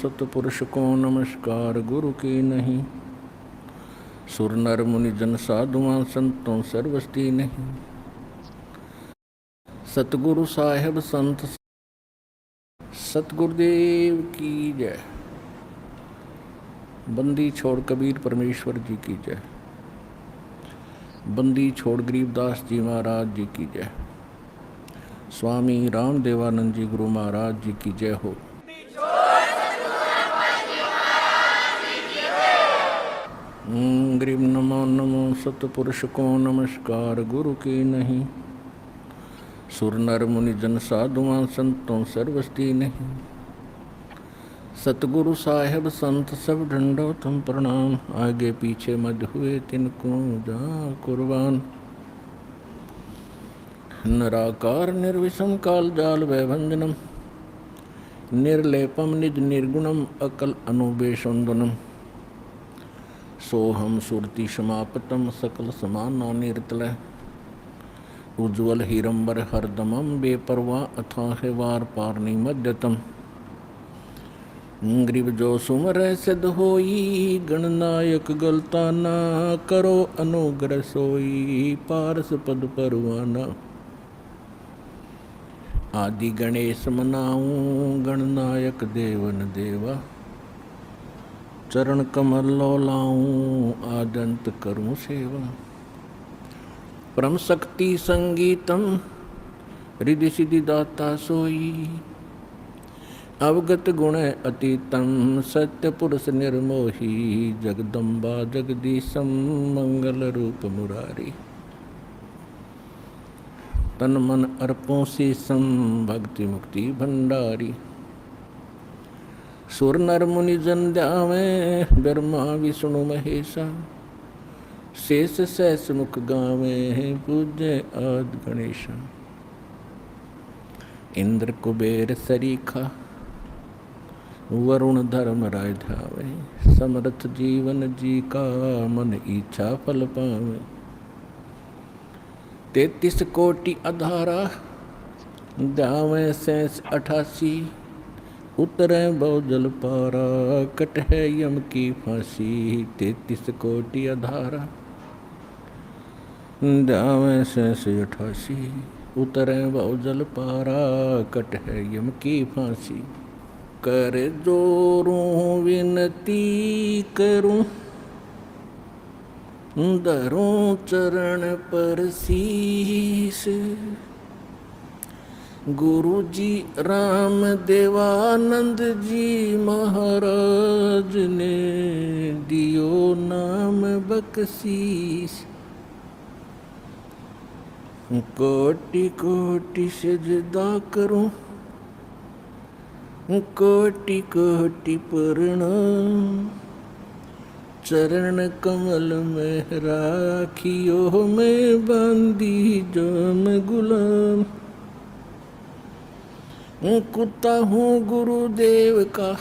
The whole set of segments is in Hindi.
सतपुरुष को नमस्कार गुरु की नहीं। सुर नर मुनि जन साधुआं संतों सर्वस्ती नहीं। सतगुरु साहेब संत सतगुरुदेव की जय। बंदी छोड़ कबीर परमेश्वर जी की जय। बंदी छोड़ गरीबदास जी महाराज जी की जय। स्वामी रामदेवानंद जी गुरु महाराज जी की जय हो। गरीब नमो नमो सतपुरुष को नमस्कार गुरु की नहीं। सुर नर मुनि जन साधुआं संतों सर्वस्ती नहीं। सतगुरु साहेब संत सब ढंडो तुम प्रणाम। आगे पीछे मध हुए तिनको जा कुर्बान। निराकार निर्विषम काल जाल वैभंजनम। निर्लेपम निज निर्गुणम अकल अनुबेशुंदनम। सोहम सुरति समापतम सकल समाना निर्तलय। उज्ज्वल हीरंबर हरदमम बेपरवाह अथाह वार पारनी मध्यतम। ग्रीव जो सुमर सिद्ध होई गणनायक गलता ना। करो अनुग्रह सोई पारस पद परवाना। आदि गणेश मनाऊं गणनायक देवन देवा। चरण कमल लाऊं आदंत करूं सेवा। परम शक्ति संगीतम रिधि सिद्धि दाता सोई। अवगत गुण अतीतम सत्य पुरुष निर्मोही। जगदम्बा जगदीशम मंगल रूप मुरारी। तन मन अर्पों शीसम भक्ति मुक्ति भंडारी। सुर नर मुनि जन ध्यावे ब्रह्मा विष्णु महेशा। शेष सहस मुख गावे पूज्य आदि गणेशा। इंद्र कुबेर सरीखा वरुण धर्म राय ध्यावे। समर्थ जीवन जी का मन इच्छा फल पावे। 33 कोटि अधारा ध्यावे शेष 88। उतरे बहुजल पारा कट है यम की फांसी। 33 कोटि अधारा ध्यावे शेष 88। उतरे बहुजल पारा कट है यम की फांसी। कर जोरूं विनती करूं धरूं चरण पर शीस। गुरु जी राम देवानंद जी महाराज ने दियो नाम बख्शीस। कोटि कोटि सजदा करूं कोटि कोटि प्रणाम। चरण कमल में राखियो मैं बांधी जाम गुलाम। कुत्ता हूँ गुरुदेव का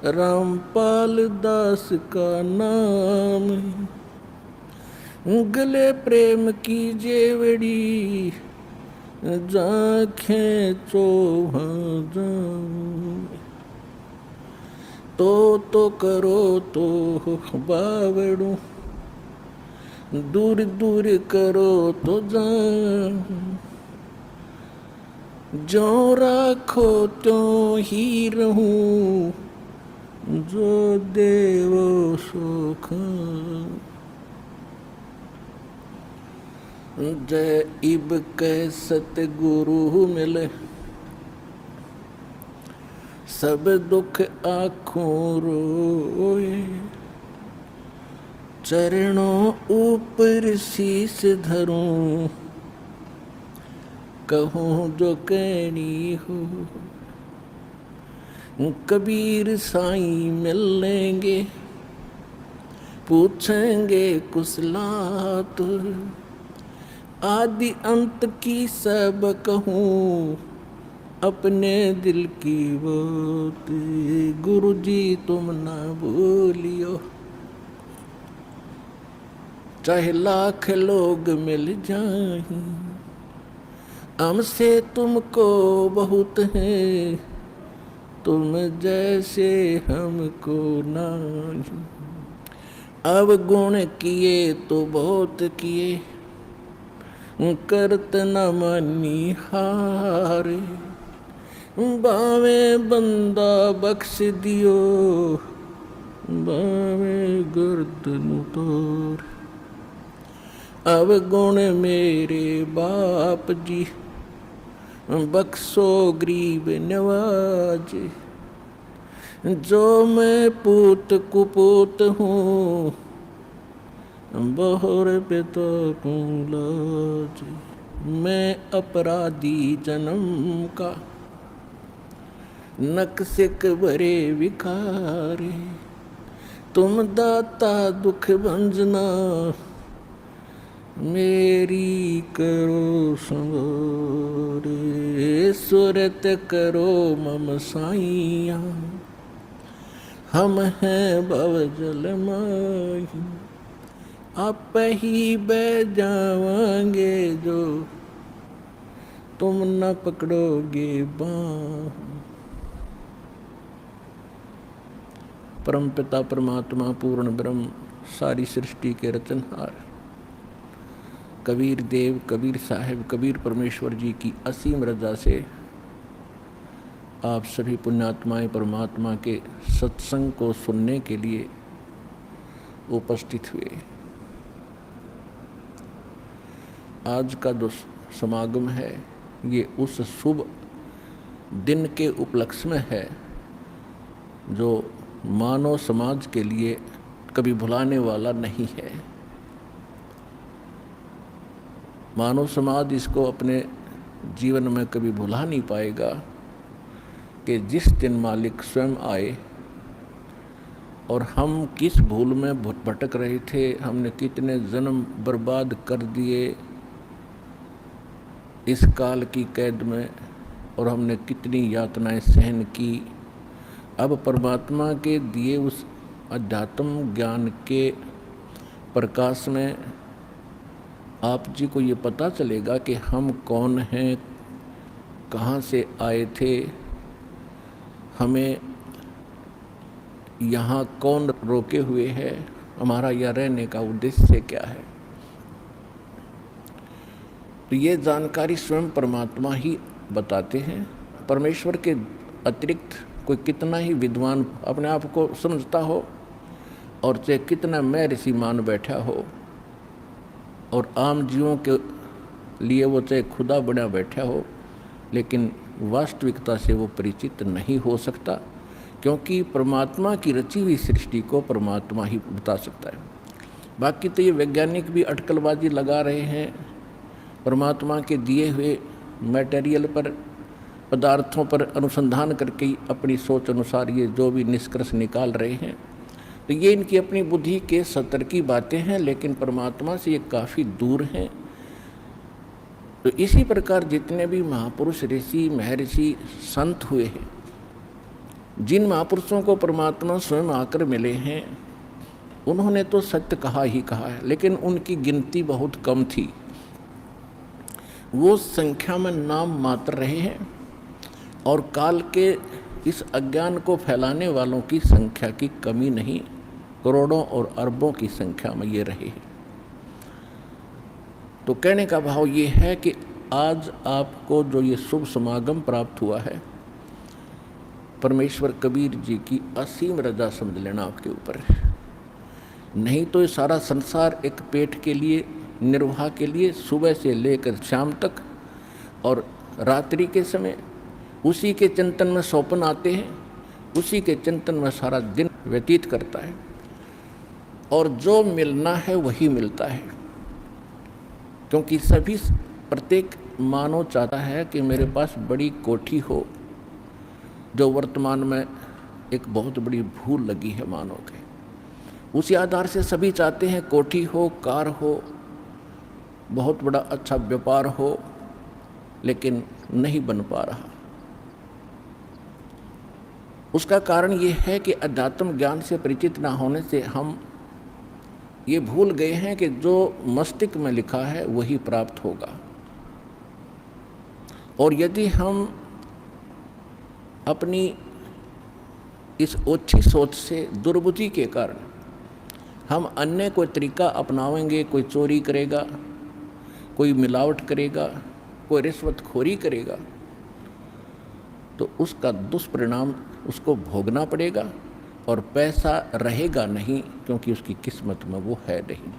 रामपाल दास का नाम। गले प्रेम की जेवड़ी जाखें चोहां जाऊं। तो करो तो बावड़ू दूर दूर करो तो जाऊं। जो राखो त्यों ही रहूं जो देवो सो खाऊं। जय इब कै सतगुरु मिले सब दुख आँखों रोए। चरणों ऊपर शीस धरूं कहूँ जो कहनी हो। कबीर साईं मिल लेंगे पूछेंगे कुशलात। आदि अंत की सब कहूँ अपने दिल की बात। गुरु जी तुम ना भूलियो चाहे लाख लोग मिल जाएं। हमसे तुमको बहुत है तुम जैसे हमको नहीं। अब गुण किए तो बहुत किए, करत न मानी हारे। बावे बंदा बख्श दियो, बावे गर्दन तोड़। अब गुण मेरे बाप जी, बख्शो गरीब नवाजे। जो मैं पूत कुपूत हूँ, बहुर पिता को लाज। मैं अपराधी जन्म का, नक्सिक भरे विकारे। तुम दाता दुख भंजना, मेरी करो संवारे। सुरत करो मम साइया, हम हैं भव जल माही। आप ही बह जावांगे जो, तुम न पकड़ोगे बाँ। परम पिता परमात्मा पूर्ण ब्रह्म, सारी सृष्टि के रचनहार कबीर देव, कबीर साहिब, कबीर परमेश्वर जी की असीम रजा से आप सभी पुण्यात्माएं परमात्मा के सत्संग को सुनने के लिए उपस्थित हुए। आज का जो समागम है ये उस शुभ दिन के उपलक्ष्य में है जो मानव समाज के लिए कभी भुलाने वाला नहीं है। मानव समाज इसको अपने जीवन में कभी भुला नहीं पाएगा कि जिस दिन मालिक स्वयं आए और हम किस भूल में भटक रहे थे, हमने कितने जन्म बर्बाद कर दिए इस काल की कैद में, और हमने कितनी यातनाएं सहन की। अब परमात्मा के दिए उस अध्यात्म ज्ञान के प्रकाश में आप जी को ये पता चलेगा कि हम कौन हैं, कहाँ से आए थे, हमें यहाँ कौन रोके हुए है, हमारा यह रहने का उद्देश्य क्या है। तो ये जानकारी स्वयं परमात्मा ही बताते हैं। परमेश्वर के अतिरिक्त कोई कितना ही विद्वान अपने आप को समझता हो और चाहे कितना मैं ऋषि मान बैठा हो, और आम जीवों के लिए वो चाहे खुदा बना बैठा हो, लेकिन वास्तविकता से वो परिचित नहीं हो सकता, क्योंकि परमात्मा की रची हुई सृष्टि को परमात्मा ही बता सकता है। बाकी तो ये वैज्ञानिक भी अटकलबाजी लगा रहे हैं, परमात्मा के दिए हुए मटेरियल पर, पदार्थों पर अनुसंधान करके अपनी सोच अनुसार ये जो भी निष्कर्ष निकाल रहे हैं, तो ये इनकी अपनी बुद्धि के स्तर की बातें हैं, लेकिन परमात्मा से ये काफ़ी दूर हैं। तो इसी प्रकार जितने भी महापुरुष, ऋषि, महर्षि, संत हुए हैं, जिन महापुरुषों को परमात्मा स्वयं आकर मिले हैं, उन्होंने तो सत्य कहा ही कहा है, लेकिन उनकी गिनती बहुत कम थी। वो संख्या में नाम मात्र रहे हैं, और काल के इस अज्ञान को फैलाने वालों की संख्या की कमी नहीं, करोड़ों और अरबों की संख्या में ये रहे हैं। तो कहने का भाव ये है कि आज आपको जो ये शुभ समागम प्राप्त हुआ है, परमेश्वर कबीर जी की असीम रजा समझ लेना आपके ऊपर। नहीं तो ये सारा संसार एक पेट के लिए, निर्वाह के लिए सुबह से लेकर शाम तक और रात्रि के समय उसी के चिंतन में सौपन आते हैं, उसी के चिंतन में सारा दिन व्यतीत करता है, और जो मिलना है वही मिलता है। क्योंकि सभी, प्रत्येक मानव चाहता है कि मेरे पास बड़ी कोठी हो, जो वर्तमान में एक बहुत बड़ी भूल लगी है मानव के। उसी आधार से सभी चाहते हैं कोठी हो, कार हो, बहुत बड़ा अच्छा व्यापार हो, लेकिन नहीं बन पा रहा। उसका कारण ये है कि अध्यात्म ज्ञान से परिचित ना होने से हम ये भूल गए हैं कि जो मस्तिष्क में लिखा है वही प्राप्त होगा। और यदि हम अपनी इस ओछी सोच से, दुर्बुद्धि के कारण हम अन्य कोई तरीका अपनाएंगे, कोई चोरी करेगा, कोई मिलावट करेगा, कोई रिश्वतखोरी करेगा, तो उसका दुष्परिणाम उसको भोगना पड़ेगा और पैसा रहेगा नहीं, क्योंकि उसकी किस्मत में वो है नहीं।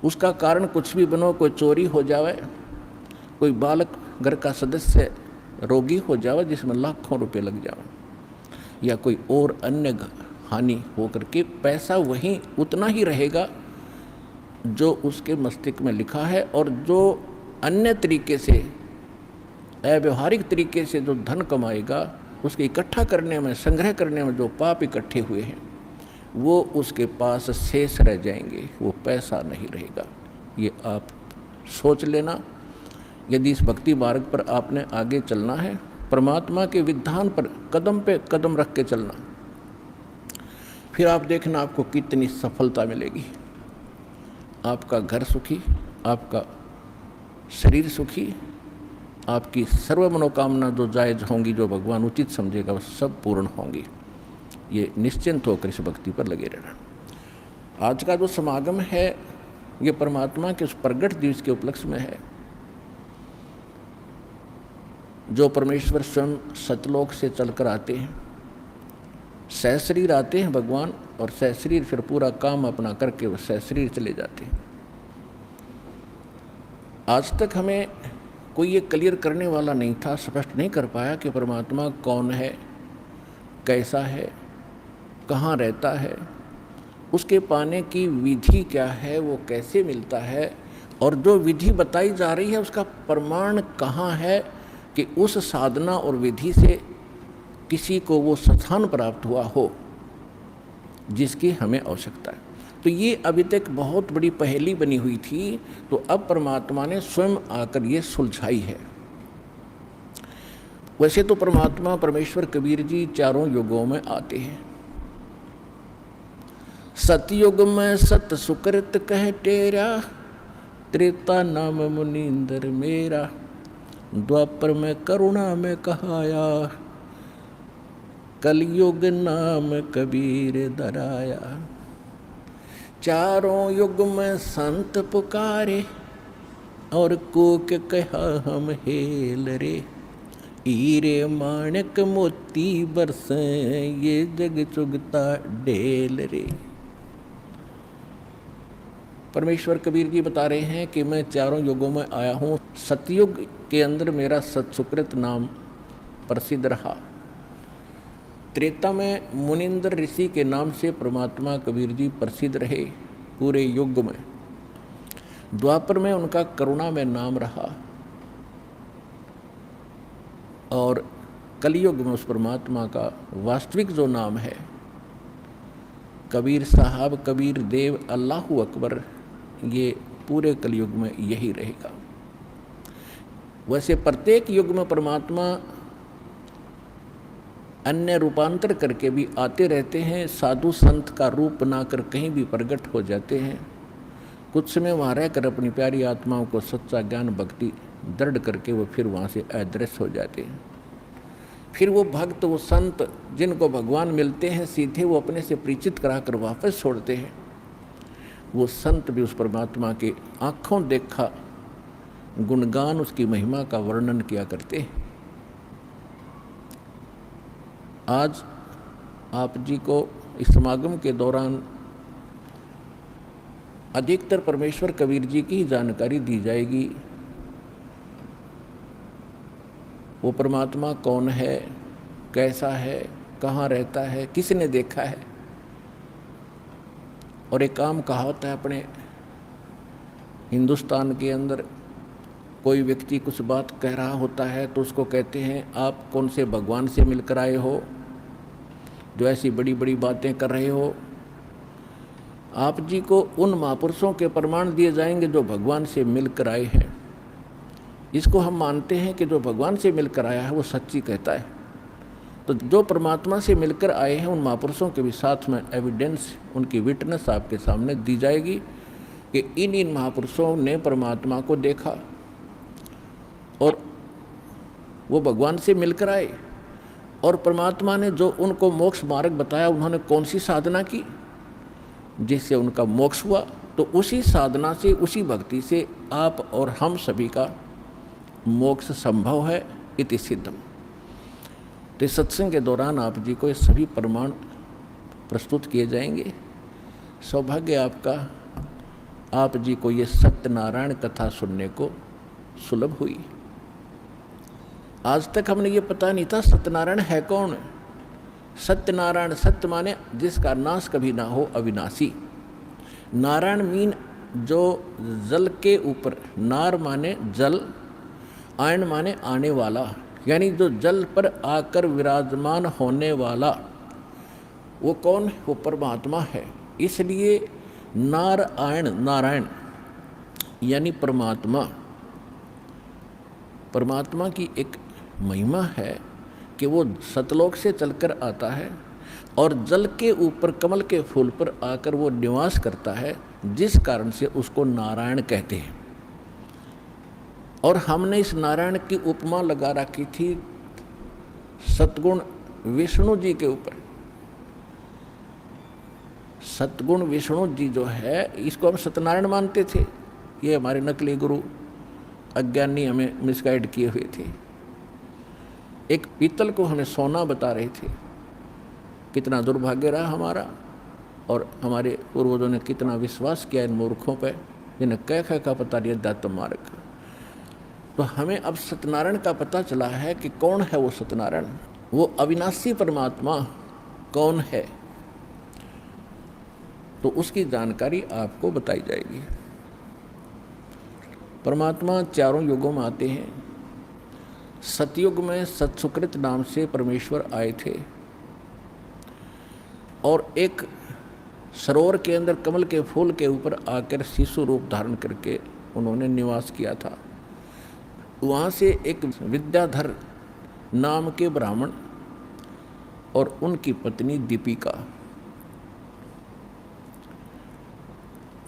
उसका कारण कुछ भी बनो, कोई चोरी हो जावे, कोई बालक घर का सदस्य रोगी हो जावे जिसमें लाखों रुपए लग जावे, या कोई और अन्य हानि हो करके पैसा वहीं उतना ही रहेगा जो उसके मस्तिष्क में लिखा है, और जो अन्य तरीके से, अव्यवहारिक तरीके से जो धन कमाएगा, उसके इकट्ठा करने में, संग्रह करने में जो पाप इकट्ठे हुए हैं वो उसके पास शेष रह जाएंगे, वो पैसा नहीं रहेगा। ये आप सोच लेना। यदि इस भक्ति मार्ग पर आपने आगे चलना है, परमात्मा के विधान पर कदम पे कदम रख के चलना, फिर आप देखना आपको कितनी सफलता मिलेगी। आपका घर सुखी, आपका शरीर सुखी, आपकी सर्व मनोकामना जो जायज़ होंगी, जो भगवान उचित समझेगा, वो सब पूर्ण होंगी। ये निश्चिंत होकर इस भक्ति पर लगे रहना। आज का जो समागम है ये परमात्मा के उस प्रगट दिवस के उपलक्ष्य में है, जो परमेश्वर स्वयं सतलोक से चलकर आते हैं, सहशरीर आते हैं भगवान, और सहशरीर फिर पूरा काम अपना करके वो सहशरीर चले जाते हैं। आज तक हमें कोई ये क्लियर करने वाला नहीं था, स्पष्ट नहीं कर पाया कि परमात्मा कौन है, कैसा है, कहाँ रहता है, उसके पाने की विधि क्या है, वो कैसे मिलता है, और जो विधि बताई जा रही है उसका प्रमाण कहाँ है कि उस साधना और विधि से किसी को वो स्थान प्राप्त हुआ हो जिसकी हमें आवश्यकता है। तो ये अभी तक बहुत बड़ी पहेली बनी हुई थी, तो अब परमात्मा ने स्वयं आकर ये सुलझाई है। वैसे तो परमात्मा परमेश्वर कबीर जी चारों युगों में आते हैं। सतयुग में सत सुकृत कह टेरा, त्रेता नाम मुनींद्र मेरा, द्वापर में करुणा में कहाया, कलयुग नाम कबीर दराया। चारों युग में संत पुकारे, और कोक कहा हम हेल रे, हीरे माणक मोती बरसे, ये जग चुगता ढेल रे। परमेश्वर कबीर जी बता रहे हैं कि मैं चारों युगों में आया हूँ। सतयुग के अंदर मेरा सत्सुकृत नाम प्रसिद्ध रहा, त्रेता में मुनिंद्र ऋषि के नाम से परमात्मा कबीर जी प्रसिद्ध रहे पूरे युग में, द्वापर में उनका करुणा में नाम रहा, और कलयुग में उस परमात्मा का वास्तविक जो नाम है कबीर साहब, कबीर देव, अल्लाहू अकबर, ये पूरे कलयुग में यही रहेगा। वैसे प्रत्येक युग में परमात्मा अन्य रूपांतर करके भी आते रहते हैं, साधु संत का रूप बनाकर कहीं भी प्रकट हो जाते हैं। कुछ समय वहाँ रहकर अपनी प्यारी आत्माओं को सच्चा ज्ञान भक्ति दृढ़ करके वो फिर वहाँ से अदृश्य हो जाते हैं। फिर वो भक्त, वो संत जिनको भगवान मिलते हैं सीधे, वो अपने से परिचित कराकर वापस छोड़ते हैं। वो संत भी उस परमात्मा के आँखों देखा गुणगान, उसकी महिमा का वर्णन किया करते हैं। आज आप जी को इस समागम के दौरान अधिकतर परमेश्वर कबीर जी की जानकारी दी जाएगी। वो परमात्मा कौन है, कैसा है, कहाँ रहता है, किसने देखा है। और एक काम कहा होता है अपने हिंदुस्तान के अंदर, कोई व्यक्ति कुछ बात कह रहा होता है तो उसको कहते हैं आप कौन से भगवान से मिलकर आए हो जो ऐसी बड़ी बड़ी बातें कर रहे हो। आप जी को उन महापुरुषों के प्रमाण दिए जाएंगे जो भगवान से मिलकर आए हैं। इसको हम मानते हैं कि जो भगवान से मिलकर आया है वो सच्ची कहता है। तो जो परमात्मा से मिलकर आए हैं उन महापुरुषों के भी साथ में एविडेंस, उनकी विटनेस आपके सामने दी जाएगी कि इन महापुरुषों ने परमात्मा को देखा और वो भगवान से मिलकर आए। और परमात्मा ने जो उनको मोक्ष मार्ग बताया, उन्होंने कौन सी साधना की जिससे उनका मोक्ष हुआ, तो उसी साधना से, उसी भक्ति से आप और हम सभी का मोक्ष संभव है, इति सिद्धम। तो सत्संग के दौरान आप जी को ये सभी प्रमाण प्रस्तुत किए जाएंगे। सौभाग्य आपका, आप जी को ये सत्यनारायण कथा सुनने को सुलभ हुई। आज तक हमने ये पता नहीं था सत्यनारायण है कौन। सत्यनारायण, सत्य माने जिसका नाश कभी ना हो, अविनाशी। नारायण मीन जो जल के ऊपर, नार माने जल, आयन माने आने वाला, यानी जो जल पर आकर विराजमान होने वाला, वो कौन? वो परमात्मा है। इसलिए नारायण, नारायण यानी परमात्मा। परमात्मा की एक महिमा है कि वो सतलोक से चलकर आता है और जल के ऊपर, कमल के फूल पर आकर वो निवास करता है, जिस कारण से उसको नारायण कहते हैं। और हमने इस नारायण की उपमा लगा रखी थी सतगुण विष्णु जी के ऊपर। सतगुण विष्णु जी जो है, इसको हम सत्यनारायण मानते थे। ये हमारे नकली गुरु अज्ञानी हमें मिसगाइड किए हुए थे। एक पीतल को हमें सोना बता रहे थे। कितना दुर्भाग्य रहा हमारा, और हमारे पूर्वजों ने कितना विश्वास किया इन मूर्खों पर, जिन्हें कह का पता नहीं अध्यात्म मार्ग। तो हमें अब सत्यनारायण का पता चला है कि कौन है वो सत्यनारायण। वो अविनाशी परमात्मा कौन है, तो उसकी जानकारी आपको बताई जाएगी। परमात्मा चारों युगों में आते हैं। सतयुग में सत्सुकृत नाम से परमेश्वर आए थे और एक सरोवर के अंदर कमल के फूल के ऊपर आकर शिशु रूप धारण करके उन्होंने निवास किया था। वहाँ से एक विद्याधर नाम के ब्राह्मण और उनकी पत्नी दीपिका,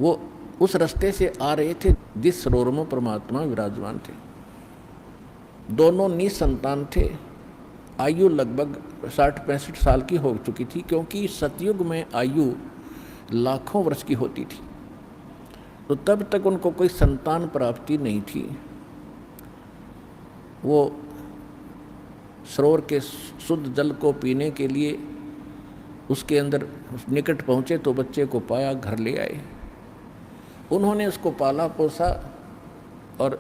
वो उस रास्ते से आ रहे थे जिस सरोवर में परमात्मा विराजमान थे। दोनों निसंतान थे। आयु लगभग 60-65 साल की हो चुकी थी, क्योंकि सतयुग में आयु लाखों वर्ष की होती थी। तो तब तक उनको कोई संतान प्राप्ति नहीं थी। वो सरोवर के शुद्ध जल को पीने के लिए उसके अंदर निकट पहुँचे तो बच्चे को पाया, घर ले आए। उन्होंने उसको पाला पोसा और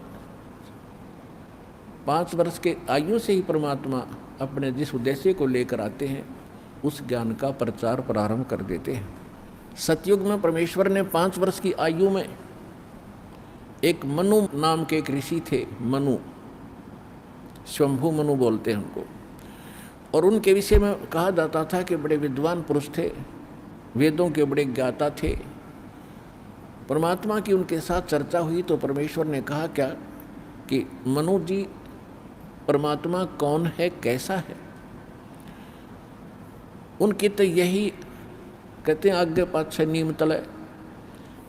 5 वर्ष के आयु से ही परमात्मा अपने जिस उद्देश्य को लेकर आते हैं उस ज्ञान का प्रचार प्रारंभ कर देते हैं। सतयुग में परमेश्वर ने 5 वर्ष की आयु में एक मनु नाम के एक ऋषि थे, मनु, शंभु मनु बोलते हैं उनको, और उनके विषय में कहा जाता था कि बड़े विद्वान पुरुष थे, वेदों के बड़े ज्ञाता थे। परमात्मा की उनके साथ चर्चा हुई तो परमेश्वर ने कहा क्या कि मनु जी, परमात्मा कौन है, कैसा है? उनकी तो यही कहते हैं आगे पाछे नीम तले।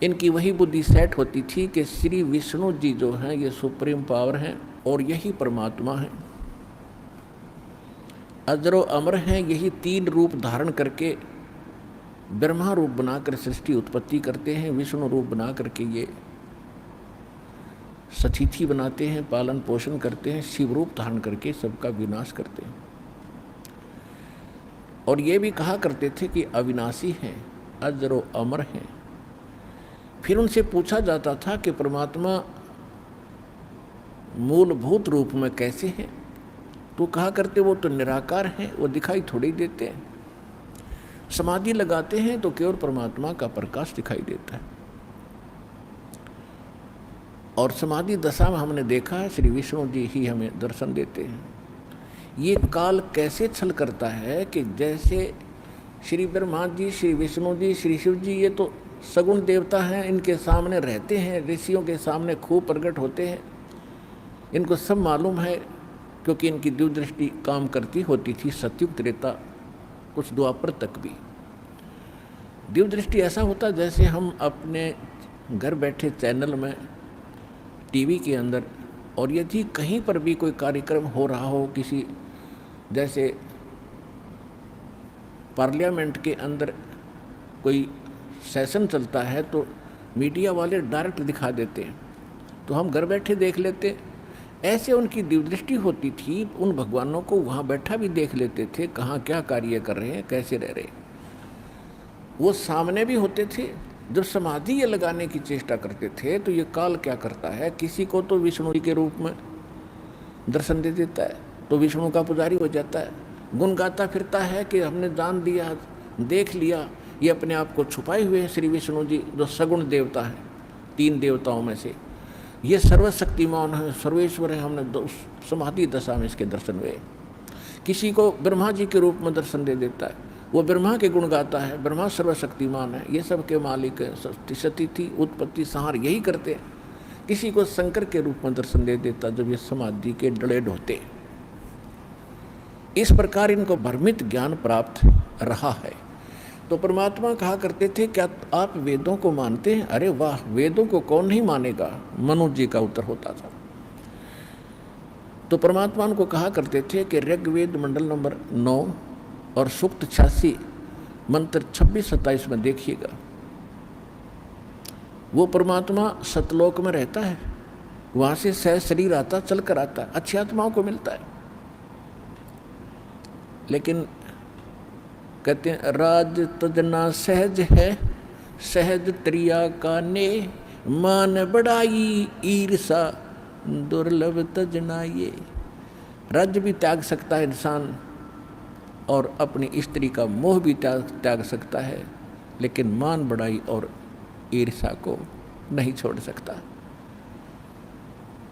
इनकी वही बुद्धि सेट होती थी कि श्री विष्णु जी जो हैं ये सुप्रीम पावर हैं और यही परमात्मा है। अजरो अमर हैं, यही 3 रूप धारण करके ब्रह्मा रूप बनाकर सृष्टि उत्पत्ति करते हैं, विष्णु रूप बना करके ये सतिथि बनाते हैं, पालन पोषण करते हैं, शिव रूप धारण करके सबका विनाश करते हैं। और ये भी कहा करते थे कि अविनाशी हैं, अजरो अमर हैं। फिर उनसे पूछा जाता था कि परमात्मा मूलभूत रूप में कैसे हैं? तो कहा करते वो तो निराकार हैं, वो दिखाई थोड़ी देते हैं। समाधि लगाते हैं तो केवल परमात्मा का प्रकाश दिखाई देता है। और समाधि दशा में हमने देखा है श्री विष्णु जी ही हमें दर्शन देते हैं। ये काल कैसे छल करता है कि जैसे श्री ब्रह्मा जी, श्री विष्णु जी, श्री शिव जी, ये तो सगुण देवता हैं, इनके सामने रहते हैं, ऋषियों के सामने खूब प्रकट होते हैं, इनको सब मालूम है, क्योंकि इनकी दिव्य दृष्टि काम करती होती थी सतयुग त्रेता कुछ द्वापर तक भी। दिव्य दृष्टि ऐसा होता जैसे हम अपने घर बैठे चैनल में, टीवी के अंदर, और यदि कहीं पर भी कोई कार्यक्रम हो रहा हो, किसी जैसे पार्लियामेंट के अंदर कोई सेशन चलता है तो मीडिया वाले डायरेक्ट दिखा देते हैं, तो हम घर बैठे देख लेते। ऐसे उनकी दिव्यदृष्टि होती थी, उन भगवानों को वहाँ बैठा भी देख लेते थे, कहाँ क्या कार्य कर रहे हैं, कैसे रह रहे हैं। वो सामने भी होते थे। जब समाधि ये लगाने की चेष्टा करते थे तो ये काल क्या करता है, किसी को तो विष्णु जी के रूप में दर्शन दे देता है, तो विष्णु का पुजारी हो जाता है, गुण गाता फिरता है कि हमने जान दिया, देख लिया, ये अपने आप को छुपाए हुए हैं श्री विष्णु जी, जो सगुण देवता है, 3 देवताओं में से। ये सर्वशक्तिमान है, सर्वेश्वर है, हमने समाधि दशा में इसके दर्शन हुए। किसी को ब्रह्मा जी के रूप में दर्शन दे देता है, वो ब्रह्मा के गुण गाता है, ब्रह्मा सर्वशक्तिमान है, ये सब के मालिक है, सतिथि उत्पत्ति संहार यही करते हैं। किसी को शंकर के रूप में दर्शन दे देता जब ये समाधि के डलेड होते। इस प्रकार इनको भ्रमित ज्ञान प्राप्त रहा है। तो परमात्मा कहा करते थे, क्या आप वेदों को मानते हैं? अरे वाह, वेदों को कौन नहीं मानेगा, मनु जी का उत्तर होता था। तो परमात्मा उनको कहा करते थे कि ऋग्वेद मंडल नंबर 9 और सूक्त 86 मंत्र 26-27 में देखिएगा, वो परमात्मा सतलोक में रहता है, वहाँ से सह शरीर आता, चल कर आता है, अच्छी आत्माओं को मिलता है। लेकिन कहते हैं राज तजना सहज है, सहज त्रिया का ने, मान बढ़ाई ईर्षा दुर्लभ तजना ये। राज्य भी त्याग सकता है इंसान और अपनी स्त्री का मोह भी त्याग सकता है, लेकिन मान बढ़ाई और ईर्षा को नहीं छोड़ सकता।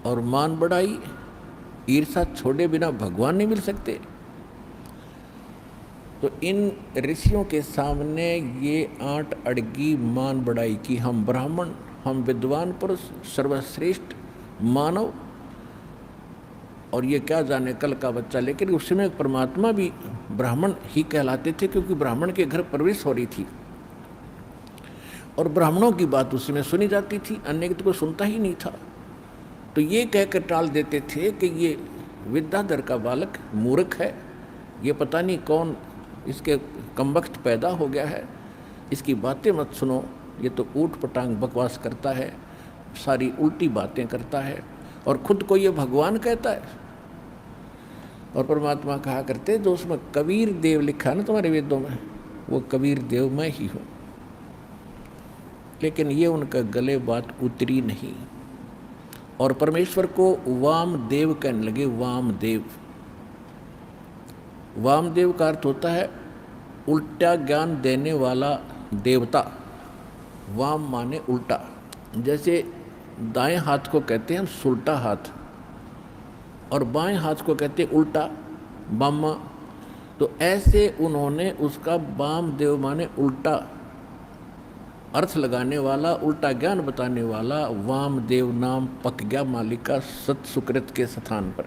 और मान बढ़ाई ईर्षा छोड़े बिना भगवान नहीं मिल सकते। तो इन ऋषियों के सामने ये 8 अड़गी मान बढ़ाई कि हम ब्राह्मण, हम विद्वान पुरुष, सर्वश्रेष्ठ मानव, और ये क्या जाने कल का बच्चा। लेकिन उस समय परमात्मा भी ब्राह्मण ही कहलाते थे, क्योंकि ब्राह्मण के घर प्रवेश हो रही थी और ब्राह्मणों की बात उस समय सुनी जाती थी, अन्य की तो कोई सुनता ही नहीं था। तो ये कहकर टाल देते थे कि ये विद्याधर का बालक मूर्ख है, ये पता नहीं कौन इसके कमबख्त पैदा हो गया है, इसकी बातें मत सुनो, ये तो ऊट पटांग बकवास करता है, सारी उल्टी बातें करता है और खुद को ये भगवान कहता है। और परमात्मा कहा करते, जो उसमें कबीर देव लिखा है ना तुम्हारे वेदों में, वो कबीर देव मैं ही हूँ। लेकिन ये उनका गले बात उतरी नहीं और परमेश्वर को वामदेव कहने लगे। वामदेव, वामदेव का अर्थ होता है उल्टा ज्ञान देने वाला देवता। वाम माने उल्टा, जैसे दाएं हाथ को कहते हैं हम सुल्टा हाथ और बाएं हाथ को कहते हैं उल्टा बामा। तो ऐसे उन्होंने उसका वामदेव माने उल्टा अर्थ लगाने वाला, उल्टा ज्ञान बताने वाला वामदेव नाम पक गया मालिक का सत सुकृत के स्थान पर,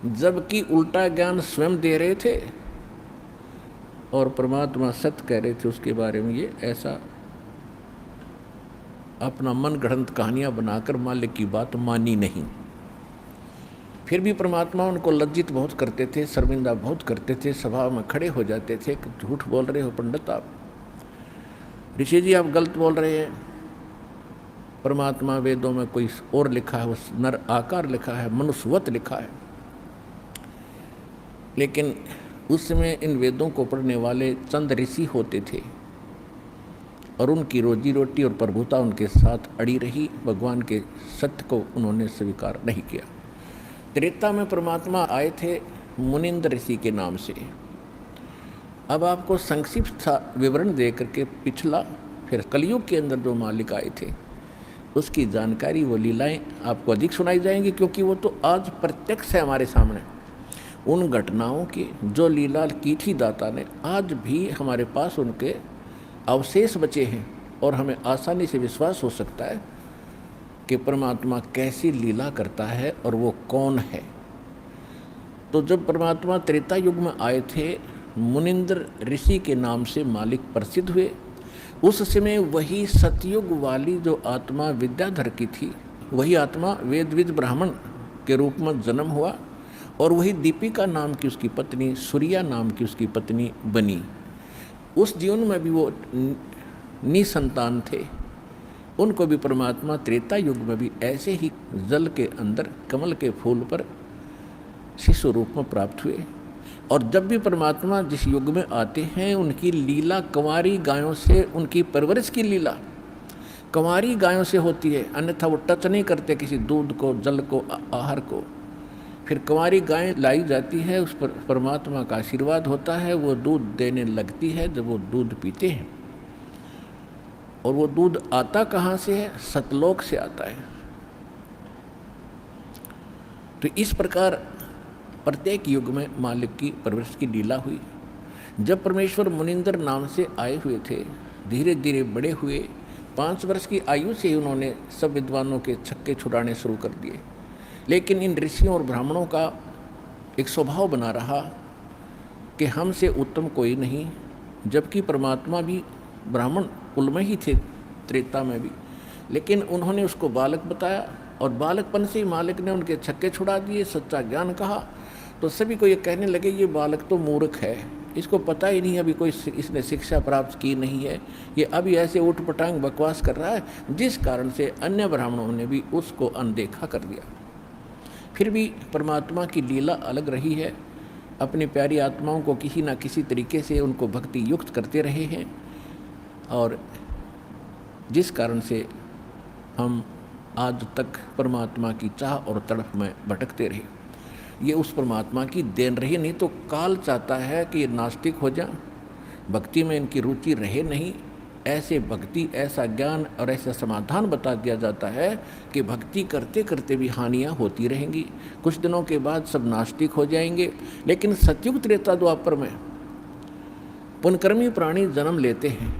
जबकि उल्टा ज्ञान स्वयं दे रहे थे और परमात्मा सत्य कह रहे थे उसके बारे में। ये ऐसा अपना मन गढ़ंत कहानियां बनाकर मालिक की बात मानी नहीं। फिर भी परमात्मा उनको लज्जित बहुत करते थे, शर्मिंदा बहुत करते थे, सभा में खड़े हो जाते थे कि झूठ बोल रहे हो पंडित आप, ऋषि जी आप गलत बोल रहे हैं। परमात्मा वेदों में कोई और लिखा है, उस नर आकार लिखा है, मनुष्यवत लिखा है। लेकिन उस समय इन वेदों को पढ़ने वाले चंद ऋषि होते थे और उनकी रोजी रोटी और प्रभुता उनके साथ अड़ी रही। भगवान के सत्य को उन्होंने स्वीकार नहीं किया। त्रेता में परमात्मा आए थे मुनिंद्र ऋषि के नाम से। अब आपको संक्षिप्त विवरण दे करके पिछला, फिर कलयुग के अंदर जो मालिक आए थे उसकी जानकारी, वो लीलाएं आपको अधिक सुनाई जाएंगी, क्योंकि वो तो आज प्रत्यक्ष है हमारे सामने। उन घटनाओं की जो लीला की थी दाता ने, आज भी हमारे पास उनके अवशेष बचे हैं और हमें आसानी से विश्वास हो सकता है कि परमात्मा कैसी लीला करता है और वो कौन है। तो जब परमात्मा त्रेता युग में आए थे, मुनिंद्र ऋषि के नाम से मालिक प्रसिद्ध हुए। उस समय वही सतयुग वाली जो आत्मा विद्याधर की थी, वही आत्मा वेदविद ब्राह्मण के रूप में जन्म हुआ और वही दीपिका नाम की उसकी पत्नी, सूर्या नाम की उसकी पत्नी बनी। उस जीवन में भी वो निसंतान थे, उनको भी परमात्मा त्रेता युग में भी ऐसे ही जल के अंदर कमल के फूल पर शिशु रूप में प्राप्त हुए। और जब भी परमात्मा जिस युग में आते हैं, उनकी लीला कंवारी गायों से, उनकी परवरिश की लीला कंवारी गायों से होती है, अन्यथा वो टच नहीं करते किसी दूध को, जल को, आहार को। फिर कंवारी गायें लाई जाती है, उस पर परमात्मा का आशीर्वाद होता है, वो दूध देने लगती है जब वो दूध पीते हैं। और वो दूध आता कहाँ से है? सतलोक से आता है। तो इस प्रकार प्रत्येक युग में मालिक की परवरिश की लीला हुई। जब परमेश्वर मुनिंदर नाम से आए हुए थे, धीरे धीरे बड़े हुए। 5 वर्ष की आयु से ही उन्होंने सब विद्वानों के छक्के छुड़ाने शुरू कर दिए। लेकिन इन ऋषियों और ब्राह्मणों का एक स्वभाव बना रहा कि हमसे उत्तम कोई नहीं, जबकि परमात्मा भी ब्राह्मण कुल में ही थे, त्रेता में भी। लेकिन उन्होंने उसको बालक बताया और बालकपन से ही मालिक ने उनके छक्के छुड़ा दिए, सच्चा ज्ञान कहा। तो सभी को ये कहने लगे ये बालक तो मूर्ख है, इसको पता ही नहीं, अभी कोई इसने शिक्षा प्राप्त की नहीं है, ये अभी ऐसे उठ पटांग बकवास कर रहा है। जिस कारण से अन्य ब्राह्मणों ने भी उसको अनदेखा कर दिया। फिर भी परमात्मा की लीला अलग रही है, अपनी प्यारी आत्माओं को किसी न किसी तरीके से उनको भक्ति युक्त करते रहे हैं, और जिस कारण से हम आज तक परमात्मा की चाह और तड़प में भटकते रहे। ये उस परमात्मा की देन रही, नहीं तो काल चाहता है कि ये नास्तिक हो जाए, भक्ति में इनकी रुचि रहे नहीं। ऐसे भक्ति, ऐसा ज्ञान और ऐसा समाधान बता दिया जाता है कि भक्ति करते करते भी हानियाँ होती रहेंगी, कुछ दिनों के बाद सब नास्तिक हो जाएंगे। लेकिन सतयुग त्रेता द्वापर में पुण्यकर्मी प्राणी जन्म लेते हैं,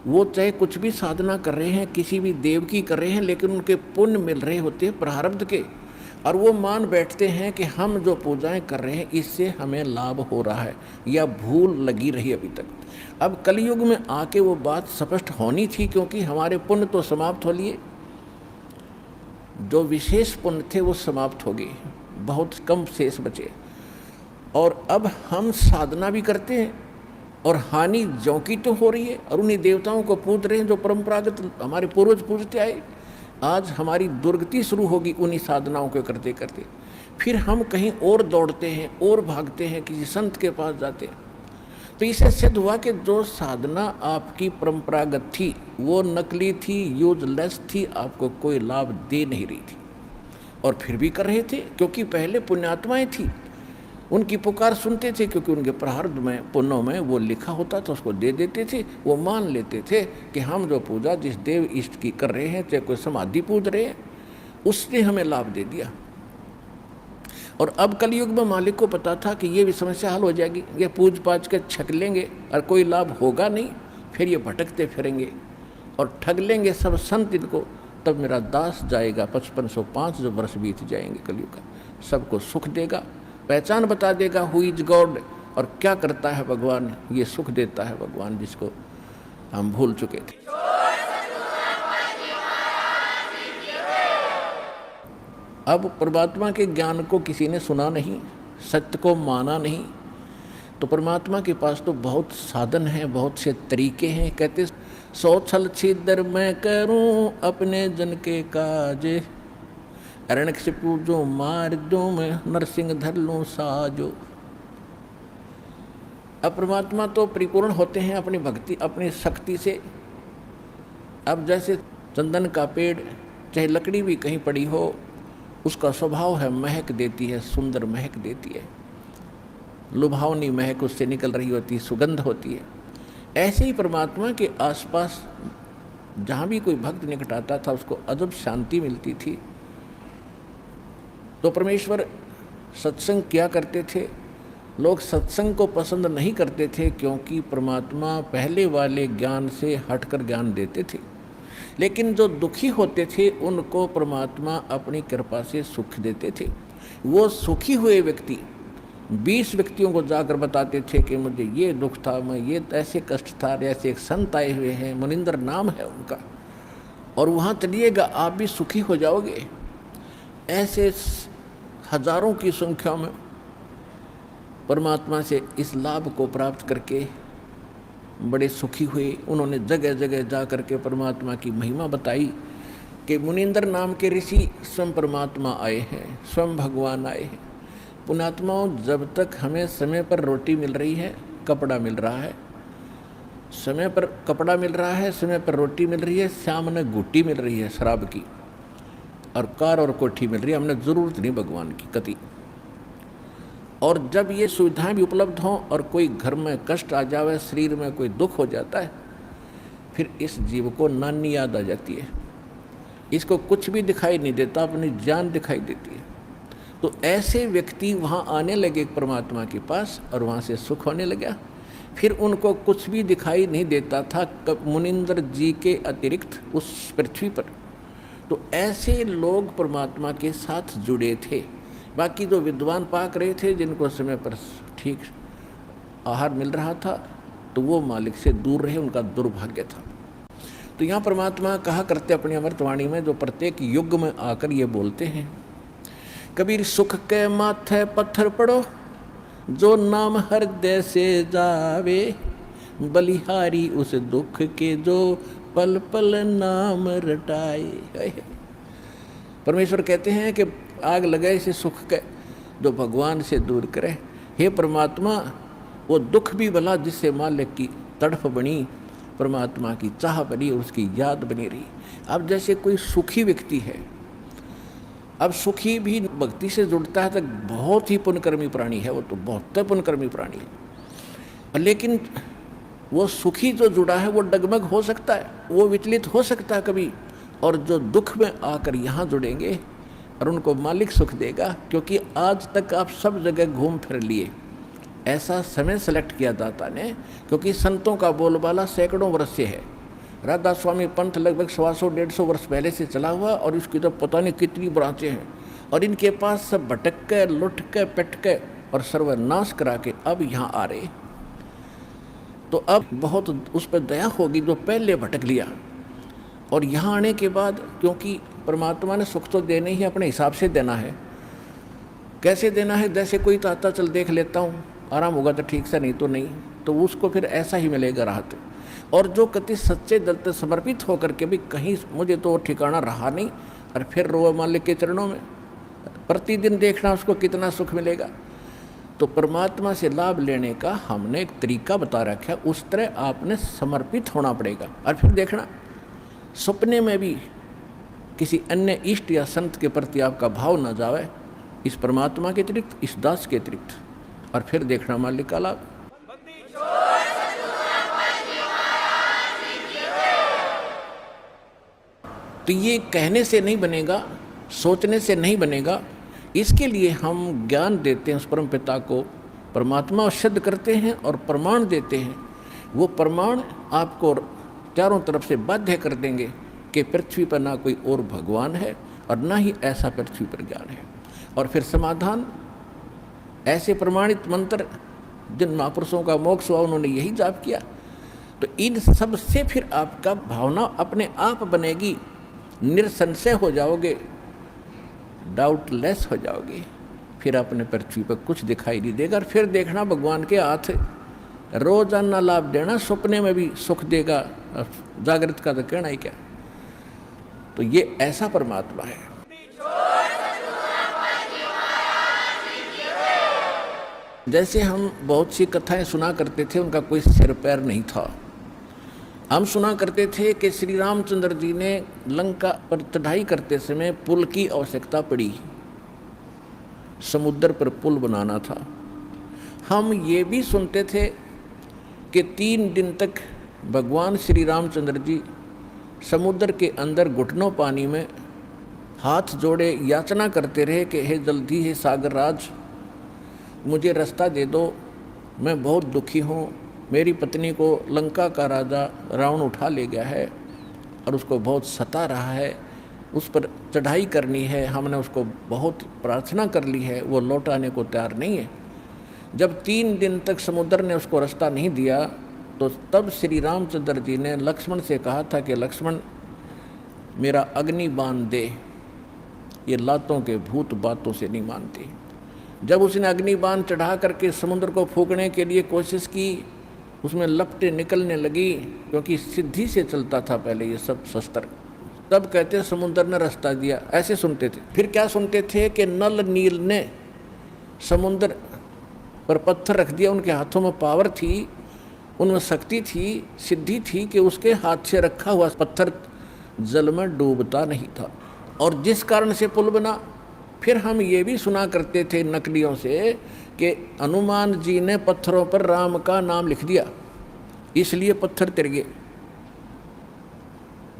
वो चाहे कुछ भी साधना कर रहे हैं, किसी भी देव की कर रहे हैं, लेकिन उनके पुण्य मिल रहे होते हैं प्रारब्ध के, और वो मान बैठते हैं कि हम जो पूजाएं कर रहे हैं इससे हमें लाभ हो रहा है, या भूल लगी रही अभी तक। अब कलयुग में आके वो बात स्पष्ट होनी थी, क्योंकि हमारे पुण्य तो समाप्त हो लिए, जो विशेष पुण्य थे वो समाप्त हो गए, बहुत कम शेष बचे। और अब हम साधना भी करते हैं और हानि ज्यों की तो हो रही है, और उन्हीं देवताओं को पूज रहे हैं जो परंपरागत हमारे पूर्वज पूजते आए। आज हमारी दुर्गति शुरू होगी उन्हीं साधनाओं को करते करते। फिर हम कहीं और दौड़ते हैं और भागते हैं, किसी संत के पास जाते हैं। तो इससे सिद्ध हुआ कि जो साधना आपकी परंपरागत थी वो नकली थी, यूजलेस थी, आपको कोई लाभ दे नहीं रही थी, और फिर भी कर रहे थे, क्योंकि पहले पुण्यात्माएं थी, उनकी पुकार सुनते थे, क्योंकि उनके प्रारब्ध में, पुण्यों में वो लिखा होता था, उसको दे देते थे। वो मान लेते थे कि हम जो पूजा जिस देव इष्ट की कर रहे हैं, चाहे कोई समाधि पूज रहे हैं, उसने हमें लाभ दे दिया। और अब कलयुग में मालिक को पता था कि ये भी समस्या हल हो जाएगी, ये पूज पाज के छक लेंगे और कोई लाभ होगा नहीं, फिर ये भटकते फिरेंगे और ठग लेंगे सब संत इनको, तब मेरा दास जाएगा 5505 जो वर्ष बीत जाएंगे कलयुग का, सबको सुख देगा, पहचान बता देगा हु इज गॉड, और क्या करता है भगवान, ये सुख देता है भगवान जिसको हम भूल चुके थे। अब परमात्मा के ज्ञान को किसी ने सुना नहीं, सत्य को माना नहीं, तो परमात्मा के पास तो बहुत साधन हैं, बहुत से तरीके हैं। कहते 100 छल छिद्र मैं करूं अपने जन के काजे, अरणक से पूजो मार दो मैं नरसिंह धर लूं साजो। अब परमात्मा तो परिपूर्ण होते हैं अपनी भक्ति, अपनी शक्ति से। अब जैसे चंदन का पेड़, चाहे लकड़ी भी कहीं पड़ी हो, उसका स्वभाव है महक देती है, सुंदर महक देती है, लुभावनी महक उससे निकल रही होती है, सुगंध होती है। ऐसे ही परमात्मा के आसपास जहाँ भी कोई भक्त निकट आता था उसको अजब शांति मिलती थी। तो परमेश्वर सत्संग किया करते थे। लोग सत्संग को पसंद नहीं करते थे, क्योंकि परमात्मा पहले वाले ज्ञान से हटकर ज्ञान देते थे। लेकिन जो दुखी होते थे उनको परमात्मा अपनी कृपा से सुख देते थे। वो सुखी हुए व्यक्ति 20 व्यक्तियों को जाकर बताते थे कि मुझे ये दुख था, मैं ये ऐसे कष्ट था, ऐसे एक संत आए हुए हैं, मुनिंदर नाम है उनका, और वहाँ चलिएगा आप भी सुखी हो जाओगे। ऐसे हजारों की संख्या में परमात्मा से इस लाभ को प्राप्त करके बड़े सुखी हुए। उन्होंने जगह जगह जा कर के परमात्मा की महिमा बताई कि मुनींद्र नाम के ऋषि स्वयं परमात्मा आए हैं, स्वयं भगवान आए हैं। पुण्यात्माओं, जब तक हमें समय पर रोटी मिल रही है, कपड़ा मिल रहा है, समय पर कपड़ा मिल रहा है, समय पर रोटी मिल रही है, सामने गुट्टी मिल रही है शराब की, और कार और कोठी मिल रही है, हमने ज़रूरत नहीं भगवान की कति। और जब ये सुविधाएं भी उपलब्ध हों और कोई घर में कष्ट आ जावे, शरीर में कोई दुख हो जाता है, फिर इस जीव को नानी याद आ जाती है। इसको कुछ भी दिखाई नहीं देता, अपनी जान दिखाई देती है। तो ऐसे व्यक्ति वहाँ आने लगे परमात्मा के पास और वहाँ से सुख होने लगा। फिर उनको कुछ भी दिखाई नहीं देता था मुनींद्र जी के अतिरिक्त उस पृथ्वी पर। तो ऐसे लोग परमात्मा के साथ जुड़े थे। बाकी जो विद्वान पाक रहे थे, जिनको समय पर ठीक आहार मिल रहा था, तो वो मालिक से दूर रहे, उनका दुर्भाग्य था। तो यहाँ परमात्मा कहा करते अपनी अमृतवाणी में, जो प्रत्येक युग में आकर ये बोलते हैं, कबीर सुख के माथे पत्थर पड़ो, जो नाम हृदय से जावे, बलिहारी उस दुख के जो पल पल नाम रटाए। परमेश्वर कहते हैं कि आग लगाए से सुख के जो भगवान से दूर करे। हे परमात्मा, वो दुख भी भला जिससे मालिक की तड़फ बनी, परमात्मा की चाह बनी, उसकी याद बनी रही। अब जैसे कोई सुखी व्यक्ति है, अब सुखी भी भक्ति से जुड़ता है तो बहुत ही पुण्यकर्मी प्राणी है, वो तो बहुत पुण्यकर्मी प्राणी है। लेकिन वो सुखी जो जुड़ा है वो डगमग हो सकता है, वो विचलित हो सकता है कभी। और जो दुख में आकर यहाँ जुड़ेंगे और उनको मालिक सुख देगा, क्योंकि आज तक आप सब जगह घूम फिर लिए। ऐसा समय सेलेक्ट किया दाता ने, क्योंकि संतों का बोलबाला सैकड़ों वर्ष से है। राधा स्वामी पंथ लगभग 100-150 वर्ष पहले से चला हुआ, और इसकी तो पता नहीं कितनी ब्रांचें हैं, और इनके पास सब भटक के, लुट के, पिट के और सर्वनाश करा के अब यहाँ आ रहे। तो अब बहुत उस पर दया होगी जो पहले भटक लिया। और यहाँ आने के बाद, क्योंकि परमात्मा ने सुख तो देने ही अपने हिसाब से देना है। कैसे देना है? जैसे कोई चाहता चल देख लेता हूँ, आराम होगा तो ठीक से, नहीं तो नहीं, तो उसको फिर ऐसा ही मिलेगा राहत। और जो कति सच्चे दिल से समर्पित होकर के भी कहीं मुझे तो ठिकाना रहा नहीं, और फिर रोए मालिक के चरणों में, प्रतिदिन देखना उसको कितना सुख मिलेगा। तो परमात्मा से लाभ लेने का हमने एक तरीका बता रखा है, उस तरह आपने समर्पित होना पड़ेगा। और फिर देखना सपने में भी किसी अन्य इष्ट या संत के प्रति आपका भाव न जावे, इस परमात्मा के अतिरिक्त, इस दास के अतिरिक्त, और फिर देखना मालिक का लाभ। तो ये कहने से नहीं बनेगा, सोचने से नहीं बनेगा। इसके लिए हम ज्ञान देते हैं उस परम पिता को, परमात्मा सिद्ध करते हैं और प्रमाण देते हैं। वो प्रमाण आपको चारों तरफ से बाध्य कर देंगे कि पृथ्वी पर ना कोई और भगवान है और ना ही ऐसा पृथ्वी पर ज्ञान है। और फिर समाधान, ऐसे प्रमाणित मंत्र जिन महापुरुषों का मोक्ष हुआ उन्होंने यही जाप किया। तो इन सब से फिर आपका भावना अपने आप बनेगी, निसंशय हो जाओगे, डाउटलेस हो जाओगे। फिर अपने पृथ्वी पर कुछ दिखाई नहीं देगा। और फिर देखना भगवान के हाथ रोजाना लाभ देना, सपने में भी सुख देगा, जागृत का तो कहना ही क्या। तो ये ऐसा परमात्मा है। जैसे हम बहुत सी कथाएं सुना करते थे, उनका कोई सिर पैर नहीं था। हम सुना करते थे कि श्री रामचंद्र जी ने लंका पर चढ़ाई करते समय पुल की आवश्यकता पड़ी, समुद्र पर पुल बनाना था। हम ये भी सुनते थे कि 3 दिन तक भगवान श्री रामचंद्र जी समुद्र के अंदर घुटनों पानी में हाथ जोड़े याचना करते रहे कि हे जल्दी, हे सागर राज, मुझे रास्ता दे दो, मैं बहुत दुखी हूँ। मेरी पत्नी को लंका का राजा रावण उठा ले गया है और उसको बहुत सता रहा है, उस पर चढ़ाई करनी है, हमने उसको बहुत प्रार्थना कर ली है, वो लौट आने को तैयार नहीं है। जब 3 दिन तक समुद्र ने उसको रास्ता नहीं दिया, तो तब श्री रामचंद्र जी ने लक्ष्मण से कहा था कि लक्ष्मण, मेरा अग्नि बाण दे, ये लातों के भूत बातों से नहीं मानते। जब उसने अग्नि बाण चढ़ा करके समुद्र को फूकने के लिए कोशिश की, उसमें लपटें निकलने लगी, क्योंकि सिद्धि से चलता था पहले ये सब शस्त्र। तब कहते समुद्र ने रास्ता दिया, ऐसे सुनते थे। फिर क्या सुनते थे कि नल नील ने समुद्र पर पत्थर रख दिया, उनके हाथों में पावर थी, उनमें शक्ति थी, सिद्धि थी कि उसके हाथ से रखा हुआ पत्थर जल में डूबता नहीं था, और जिस कारण से पुल बना। फिर हम ये भी सुना करते थे नकलियों से कि हनुमान जी ने पत्थरों पर राम का नाम लिख दिया, इसलिए पत्थर तिर गए।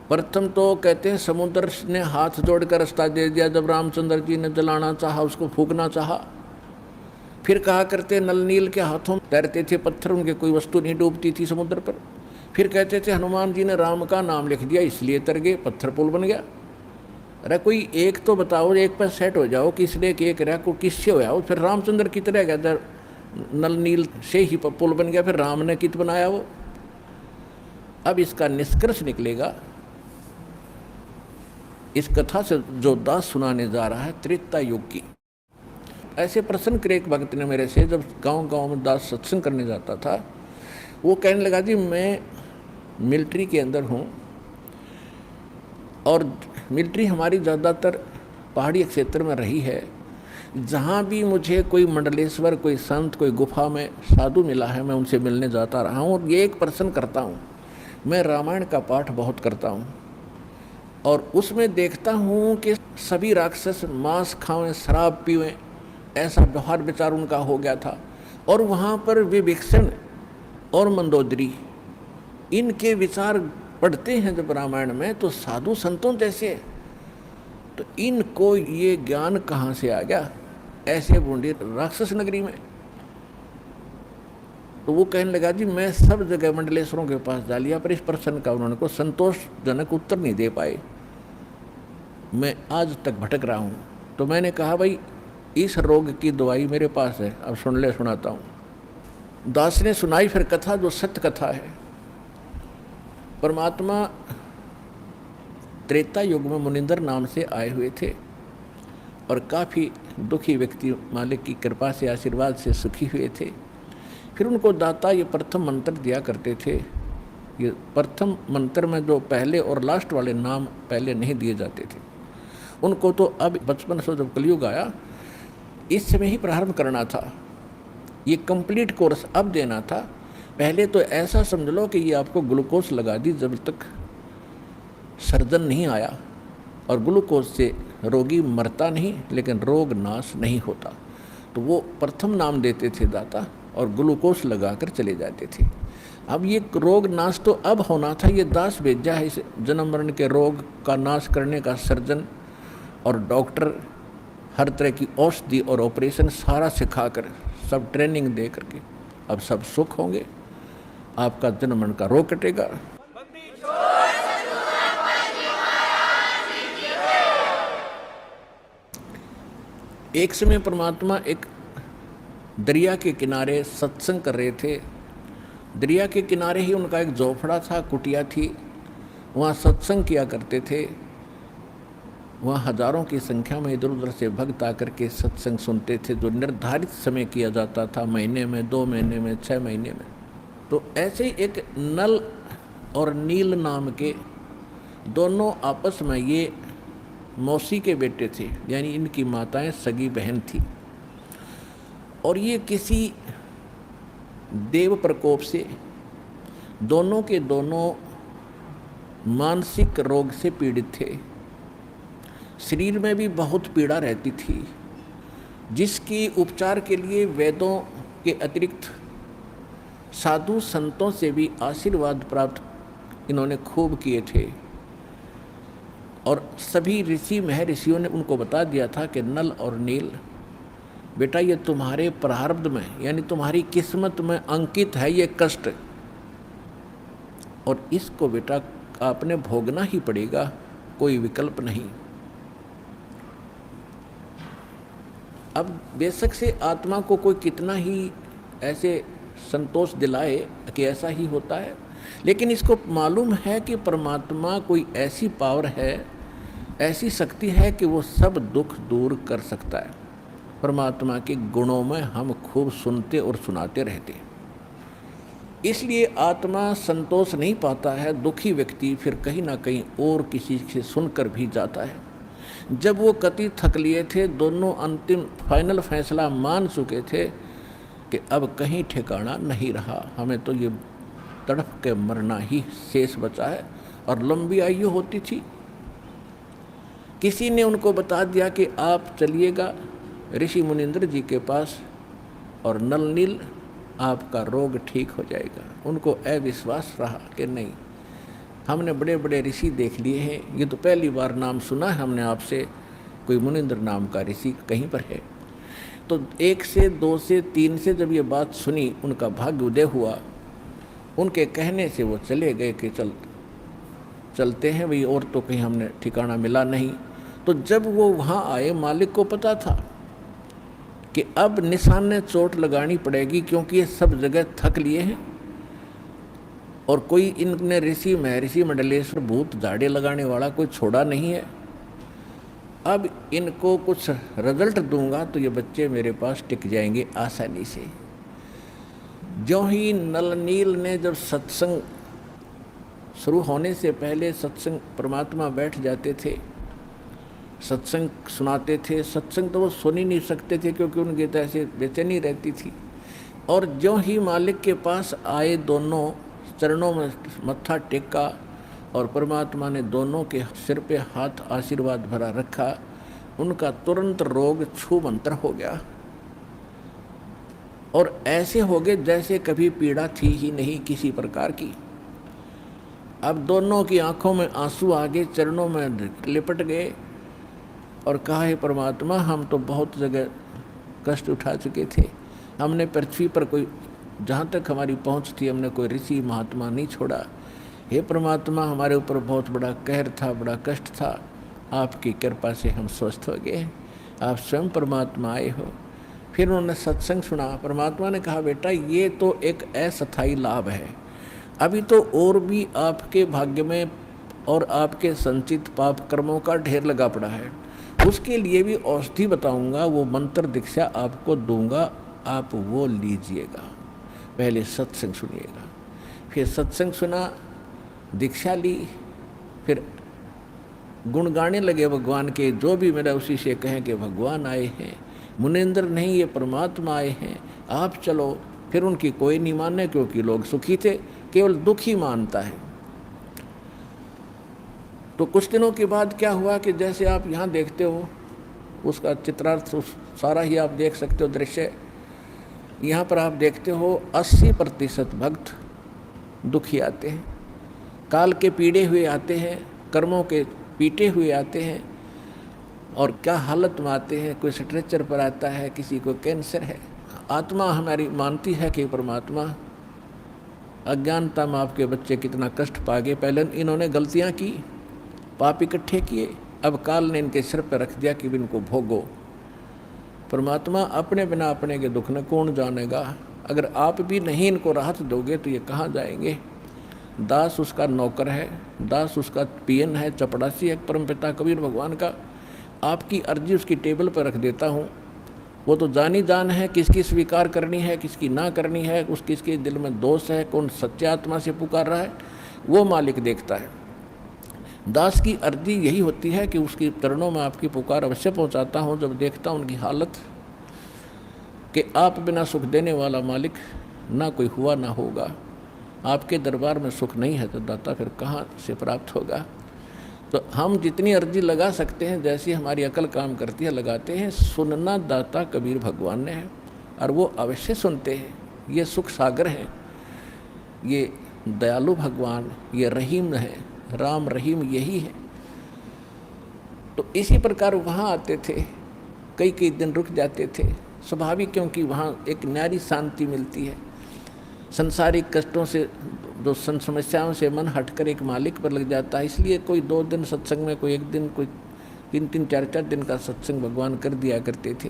प्रथम तो कहते हैं समुद्र ने हाथ जोड़कर रास्ता दे दिया जब रामचंद्र जी ने जलाना चाहा, उसको फूकना चाहा। फिर कहा करते नल नील के हाथों तैरते थे पत्थर, उनके कोई वस्तु नहीं डूबती थी समुद्र पर। फिर कहते थे हनुमान जी ने राम का नाम लिख दिया इसलिए तर गए, पत्थर पुल बन गया। अरे कोई एक तो बताओ, एक पर सेट हो जाओ कि इसलिए कि एक रहा को किससे हो जाओ। फिर रामचंद्र की तरह गया, नल नील से ही पुल बन गया, फिर राम ने कित बनाया वो। अब इसका निष्कर्ष निकलेगा इस कथा से जो दास सुनाने जा रहा है त्रेता युग की। ऐसे प्रश्न करे एक भक्त ने मेरे से, जब गांव गांव में दास सत्संग करने जाता था, वो कहने लगा जी मैं मिलिट्री के अंदर हूँ, और मिलिट्री हमारी ज़्यादातर पहाड़ी क्षेत्र में रही है। जहाँ भी मुझे कोई मंडलेश्वर, कोई संत, कोई गुफा में साधु मिला है, मैं उनसे मिलने जाता रहा हूँ। और ये एक प्रश्न करता हूँ, मैं रामायण का पाठ बहुत करता हूँ, और उसमें देखता हूँ कि सभी राक्षस मांस खावें, शराब पीवें, ऐसा व्यवहार विचार उनका हो गया था। और वहाँ पर विभीषण और मंदोदरी, इनके विचार पढ़ते हैं जब रामायण में, तो साधु संतों जैसे, तो इनको ये ज्ञान कहाँ से आ गया ऐसे बूंदी राक्षस नगरी में। तो वो कहने लगा जी मैं सब जगह मंडलेश्वरों के पास जा लिया, पर इस प्रश्न का उन्होंने को संतोषजनक उत्तर नहीं दे पाए, मैं आज तक भटक रहा हूँ। तो मैंने कहा भाई इस रोग की दवाई मेरे पास है, अब सुन ले, सुनाता हूँ। दास ने सुनाई फिर कथा, जो सत्य कथा है। परमात्मा त्रेता युग में मुनिंदर नाम से आए हुए थे, और काफ़ी दुखी व्यक्ति मालिक की कृपा से, आशीर्वाद से सुखी हुए थे। फिर उनको दाता ये प्रथम मंत्र दिया करते थे। ये प्रथम मंत्र में जो पहले और लास्ट वाले नाम पहले नहीं दिए जाते थे, उनको तो अब बचपन से जब कलयुग आया इस समय ही प्रारंभ करना था। ये कंप्लीट कोर्स अब देना था। पहले तो ऐसा समझ लो कि ये आपको ग्लूकोज लगा दी जब तक सर्जन नहीं आया, और ग्लूकोज से रोगी मरता नहीं लेकिन रोग नाश नहीं होता। तो वो प्रथम नाम देते थे दाता, और ग्लूकोज लगा कर चले जाते थे। अब ये रोग नाश तो अब होना था, ये दास भेजा है इस जन्म मरण के रोग का नाश करने का सर्जन और डॉक्टर, हर तरह की औषधि और ऑपरेशन सारा सिखाकर, सब ट्रेनिंग दे करके अब सब सुख होंगे, आपका जन्म मरण का रोग कटेगा। एक समय परमात्मा एक दरिया के किनारे सत्संग कर रहे थे। दरिया के किनारे ही उनका एक झोपड़ा था, कुटिया थी, वहाँ सत्संग किया करते थे। वहाँ हजारों की संख्या में इधर उधर से भक्त आकर के सत्संग सुनते थे, जो निर्धारित समय किया जाता था, महीने में, 2 महीने में, 6 महीने में। तो ऐसे ही एक नल और नील नाम के दोनों आपस में, ये मौसी के बेटे थे, यानी इनकी माताएं सगी बहन थी, और ये किसी देव प्रकोप से दोनों के दोनों मानसिक रोग से पीड़ित थे। शरीर में भी बहुत पीड़ा रहती थी, जिसकी उपचार के लिए वेदों के अतिरिक्त साधु संतों से भी आशीर्वाद प्राप्त इन्होंने खूब किए थे। और सभी ऋषि महर्षियों ने उनको बता दिया था कि नल और नील बेटा ये तुम्हारे प्रारब्ध में, यानी तुम्हारी किस्मत में अंकित है ये कष्ट, और इसको बेटा आपने भोगना ही पड़ेगा, कोई विकल्प नहीं। अब बेशक से आत्मा को कोई कितना ही ऐसे संतोष दिलाए कि ऐसा ही होता है, लेकिन इसको मालूम है कि परमात्मा कोई ऐसी पावर है, ऐसी शक्ति है कि वो सब दुख दूर कर सकता है। परमात्मा के गुणों में हम खूब सुनते और सुनाते रहते। इसलिए आत्मा संतोष नहीं पाता है, दुखी व्यक्ति फिर कहीं ना कहीं और किसी से सुनकर भी जाता है। जब वो कति थक लिए थे, दोनों अंतिम फाइनल फैसला मान चुके थे कि अब कहीं ठिकाना नहीं रहा, हमें तो ये तड़प के मरना ही शेष बचा है, और लंबी आयु होती थी। किसी ने उनको बता दिया कि आप चलिएगा ऋषि मुनींद्र जी के पास और नल नील आपका रोग ठीक हो जाएगा। उनको अविश्वास रहा कि नहीं, हमने बड़े बड़े ऋषि देख लिए हैं, ये तो पहली बार नाम सुना है हमने आपसे, कोई मुनींद्र नाम का ऋषि कहीं पर है। तो 1 से 2 से 3 से जब ये बात सुनी, उनका भाग्य उदय हुआ। उनके कहने से वो चले गए कि चलते हैं भाई, और तो कहीं हमने ठिकाना मिला नहीं। तो जब वो वहाँ आए, मालिक को पता था कि अब निशाने चोट लगानी पड़ेगी, क्योंकि ये सब जगह थक लिए हैं और कोई इनने ऋषि महर्षि मंडलेश्वर भूत झाड़े लगाने वाला कोई छोड़ा नहीं है। अब इनको कुछ रिजल्ट दूंगा तो ये बच्चे मेरे पास टिक जाएंगे आसानी से। जो ही नल नील ने जब सत्संग शुरू होने से पहले सत्संग परमात्मा बैठ जाते थे, सत्संग सुनाते थे। सत्संग तो वो सुन ही नहीं सकते थे क्योंकि उनकी तो ऐसे बेचैनी रहती थी। और जो ही मालिक के पास आए, दोनों चरणों में मत्था टेका और परमात्मा ने दोनों के सिर पे हाथ आशीर्वाद भरा रखा, उनका तुरंत रोग छूमंतर हो गया और ऐसे हो गए जैसे कभी पीड़ा थी ही नहीं किसी प्रकार की। अब दोनों की आंखों में आंसू आ गए, चरणों में लिपट गए और कहा, हे परमात्मा, हम तो बहुत जगह कष्ट उठा चुके थे, हमने पृथ्वी पर कोई, जहाँ तक हमारी पहुँच थी, हमने कोई ऋषि महात्मा नहीं छोड़ा। हे परमात्मा, हमारे ऊपर बहुत बड़ा कहर था, बड़ा कष्ट था, आपकी कृपा से हम स्वस्थ हो गए, आप स्वयं परमात्मा आए हो। फिर उन्होंने सत्संग सुना। परमात्मा ने कहा, बेटा ये तो एक अस्थायी लाभ है, अभी तो और भी आपके भाग्य में और आपके संचित पाप कर्मों का ढेर लगा पड़ा है, उसके लिए भी औषधि बताऊंगा, वो मंत्र दीक्षा आपको दूंगा, आप वो लीजिएगा। पहले सत्संग सुनिएगा। फिर सत्संग सुना, दीक्षा ली, फिर गुण गाने लगे भगवान के, जो भी मेरा उसी से कहें कि भगवान आए हैं, मुनींद्र नहीं ये परमात्मा आए हैं, आप चलो। फिर उनकी कोई नहीं माने क्योंकि लोग सुखी थे, केवल दुखी मानता है। तो कुछ दिनों के बाद क्या हुआ कि जैसे आप यहाँ देखते हो, उसका चित्रार्थ सारा ही आप देख सकते हो दृश्य। यहाँ पर आप देखते हो 80% भक्त दुखी आते हैं, काल के पीड़े हुए आते हैं, कर्मों के पीटे हुए आते हैं, और क्या हालत में आते हैं। कोई स्ट्रेचर पर आता है, किसी को कैंसर है। आत्मा हमारी मानती है कि परमात्मा, अज्ञानता में आपके बच्चे कितना कष्ट पा गए, पहले इन्होंने गलतियाँ की, पाप इकट्ठे किए, अब काल ने इनके सिर पर रख दिया कि इनको भोगो। परमात्मा अपने बिना अपने के दुख न कौन जानेगा, अगर आप भी नहीं इनको राहत दोगे तो ये कहाँ जाएंगे। दास उसका नौकर है, दास उसका पियन है, चपड़ासी है परमपिता कबीर भगवान का। आपकी अर्जी उसकी टेबल पर रख देता हूँ, वो तो जानी जान है किसकी स्वीकार करनी है, किसकी ना करनी है, उस किसके दिल में दोष है, कौन सच्चे आत्मा से पुकार रहा है, वो मालिक देखता है। दास की अर्जी यही होती है कि उसकी चरणों में आपकी पुकार अवश्य पहुंचाता हूं, जब देखता हूं उनकी हालत कि आप बिना सुख देने वाला मालिक ना कोई हुआ ना होगा। आपके दरबार में सुख नहीं है तो दाता फिर कहाँ से प्राप्त होगा। तो हम जितनी अर्जी लगा सकते हैं, जैसी हमारी अकल काम करती है, लगाते हैं। सुनना दाता कबीर भगवान ने है और वो अवश्य सुनते हैं। ये सुख सागर हैं, ये दयालु भगवान, ये रहीम है, राम रहीम यही है। तो इसी प्रकार वहाँ आते थे, कई कई दिन रुक जाते थे, स्वाभाविक, क्योंकि वहाँ एक न्यारी शांति मिलती है। संसारिक कष्टों से, जो समस्याओं से मन हटकर एक मालिक पर लग जाता है। इसलिए कोई 2 दिन सत्संग में, कोई 1 दिन, कोई 3-3, 4-4 दिन का सत्संग भगवान कर दिया करते थे।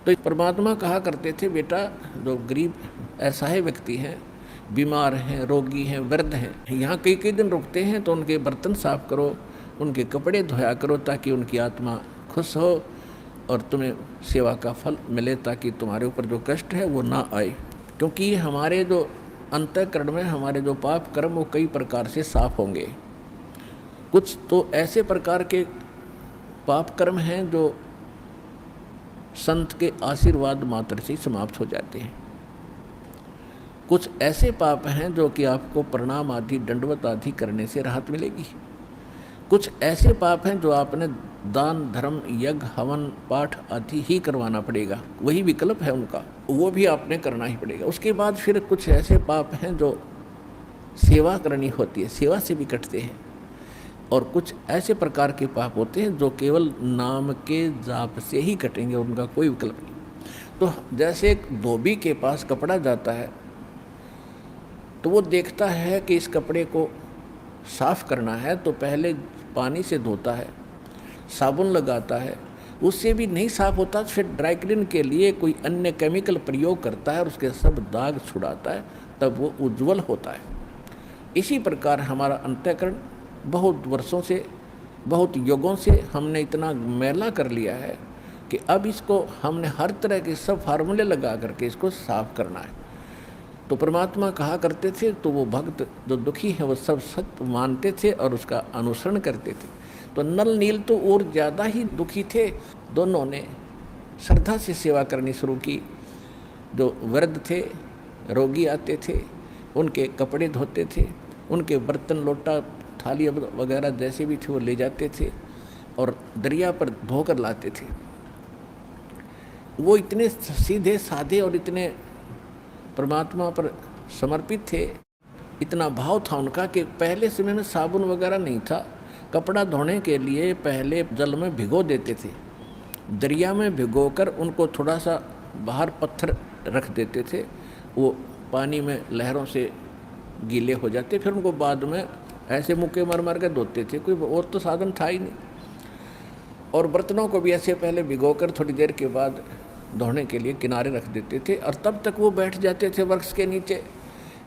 तो परमात्मा कहा करते थे, बेटा जो गरीब असहाय व्यक्ति हैं, बीमार हैं, रोगी हैं, वृद्ध हैं, यहाँ कई कई दिन रुकते हैं, तो उनके बर्तन साफ करो, उनके कपड़े धोया करो, ताकि उनकी आत्मा खुश हो और तुम्हें सेवा का फल मिले, ताकि तुम्हारे ऊपर जो कष्ट है वो ना आए। क्योंकि हमारे जो अंतःकरण में हमारे जो पाप कर्म वो कई प्रकार से साफ होंगे। कुछ तो ऐसे प्रकार के पाप कर्म हैं जो संत के आशीर्वाद मात्र से समाप्त हो जाते हैं। कुछ ऐसे पाप हैं जो कि आपको प्रणाम आदि दंडवत आदि करने से राहत मिलेगी। कुछ ऐसे पाप हैं जो आपने दान धर्म यज्ञ हवन पाठ आदि ही करवाना पड़ेगा, वही विकल्प है उनका, वो भी आपने करना ही पड़ेगा। उसके बाद फिर कुछ ऐसे पाप हैं जो सेवा करनी होती है, सेवा से भी कटते हैं। और कुछ ऐसे प्रकार के पाप होते हैं जो केवल नाम के जाप से ही कटेंगे, उनका कोई विकल्प नहीं। तो जैसे एक धोबी के पास कपड़ा जाता है तो वो देखता है कि इस कपड़े को साफ करना है तो पहले पानी से धोता है, साबुन लगाता है, उससे भी नहीं साफ होता तो फिर ड्राई क्लीन के लिए कोई अन्य केमिकल प्रयोग करता है और उसके सब दाग छुड़ाता है, तब वो उज्जवल होता है। इसी प्रकार हमारा अंतःकरण बहुत वर्षों से, बहुत युगों से हमने इतना मैला कर लिया है कि अब इसको हमने हर तरह के सब फार्मूले लगा करके इसको साफ करना है। तो परमात्मा कहा करते थे, तो वो भक्त जो दुखी है वो सब सत्य मानते थे और उसका अनुसरण करते थे। तो नल नील तो और ज़्यादा ही दुखी थे। दोनों ने श्रद्धा से सेवा करनी शुरू की। जो वृद्ध थे, रोगी आते थे, उनके कपड़े धोते थे, उनके बर्तन लोटा थाली वगैरह जैसे भी थे वो ले जाते थे और दरिया पर धोकर लाते थे। वो इतने सीधे साधे और इतने परमात्मा पर समर्पित थे, इतना भाव था उनका कि पहले समय में साबुन वगैरह नहीं था। कपड़ा धोने के लिए पहले जल में भिगो देते थे, दरिया में भिगोकर उनको थोड़ा सा बाहर पत्थर रख देते थे, वो पानी में लहरों से गीले हो जाते, फिर उनको बाद में ऐसे मुक्के मार मार के धोते थे। कोई और तो साधन था ही नहीं। और बर्तनों को भी ऐसे पहले भिगोकर थोड़ी देर के बाद धोने के लिए किनारे रख देते थे और तब तक वो बैठ जाते थे वृक्ष के नीचे